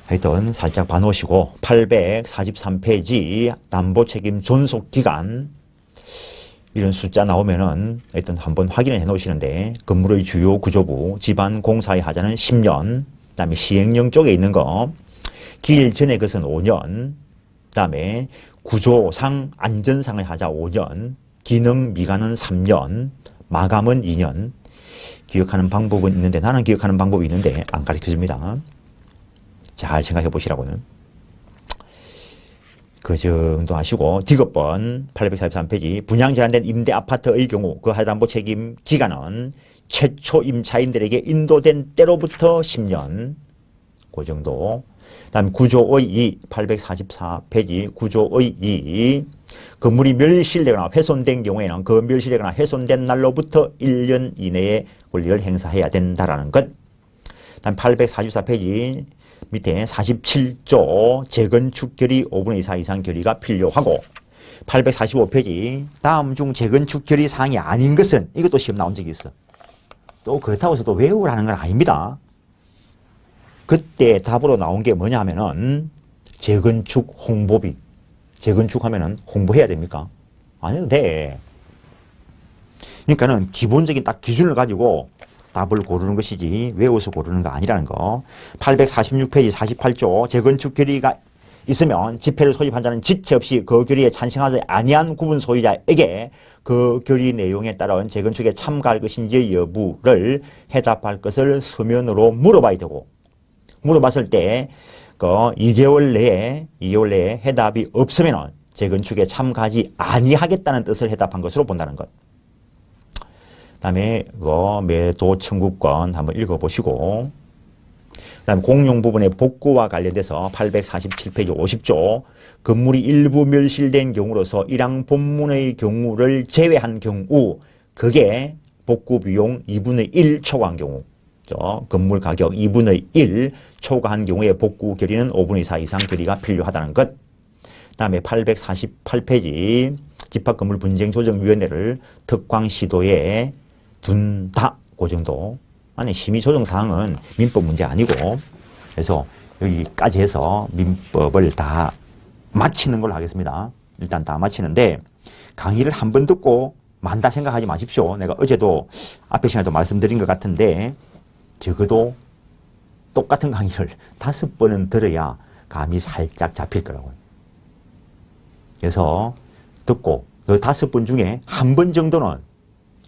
하여튼 살짝 봐놓으시고 843페이지 담보책임 존속기간 이런 숫자 나오면은 하여튼 한번 확인을 해 놓으시는데 건물의 주요 구조부 집안 공사의 하자는 10년, 그다음에 시행령 쪽에 있는 거 기일 전에 것은 5년, 그다음에 구조상 안전상의 하자 5년, 기능 미가는 3년, 마감은 2년. 기억하는 방법은 있는데 나는 기억하는 방법이 있는데 안 가르쳐 줍니다. 잘 생각해 보시라고는. 그 정도 하시고 디귿번 843페이지 분양 제한된 임대 아파트의 경우 그 하자담보 책임 기간은 최초 임차인들에게 인도된 때로부터 10년. 그 정도. 다음 구조의 2 844페이지 구조의 2 건물이 멸실되거나 훼손된 경우에는 그 멸실되거나 훼손된 날로부터 1년 이내에 권리를 행사해야 된다라는 것. 다음 844페이지 밑에 47조 재건축 결의 5분의 4 이상 결의가 필요하고 845페이지 다음 중 재건축 결의 사항이 아닌 것은 이것도 시험 나온 적이 있어. 또 그렇다고 해서 또 외우라는 건 아닙니다. 그때 답으로 나온 게 뭐냐 하면은 재건축 홍보비. 재건축하면은 홍보해야 됩니까? 안 해도 돼. 그러니까는 기본적인 딱 기준을 가지고 답을 고르는 것이지 외워서 고르는 거 아니라는 거. 846페이지 48조 재건축 결의가 있으면 집회를 소집한 자는 지체 없이 그 결의에 찬성하지 아니한 구분 소유자에게 그 결의 내용에 따른 재건축에 참가할 것인지 여부를 해답할 것을 서면으로 물어봐야 되고 물어봤을 때 그 2개월 내에 해답이 없으면 재건축에 참가하지 아니하겠다는 뜻을 해답한 것으로 본다는 것. 그다음에 매도 청구권 한번 읽어보시고 그다음 공용 부분의 복구와 관련돼서 847페이지 50조 건물이 일부 멸실된 경우로서 1항 본문의 경우를 제외한 경우 그게 복구 비용 2분의 1 초과한 경우 건물 가격 2분의 1 초과한 경우에 복구 결의는 5분의 4 이상 결의가 필요하다는 것. 그다음에 848페이지 집합건물 분쟁조정위원회를 특광시도에 둔다. 그 정도. 아니 심의조정사항은 민법 문제 아니고 그래서 여기까지 해서 민법을 다 마치는 걸로 하겠습니다. 일단 다 마치는데 강의를 한 번 듣고 만다 생각하지 마십시오. 내가 어제도 앞에 시간에도 말씀드린 것 같은데 적어도 똑같은 강의를 5번은 들어야 감이 살짝 잡힐 거라고요. 그래서 듣고 그 5번 중에 한 번 정도는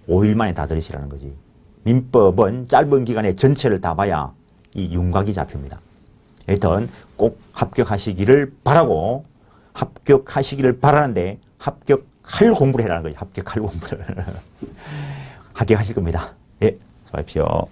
5일 만에 다 들으시라는 거지. 민법은 짧은 기간에 전체를 다 봐야 이 윤곽이 잡힙니다. 하여튼 꼭 합격하시기를 바라고 합격하시기를 바라는데 합격할 공부를 해라는 거지. 합격할 공부를. 합격하실 겁니다. 예, 수고하십시오.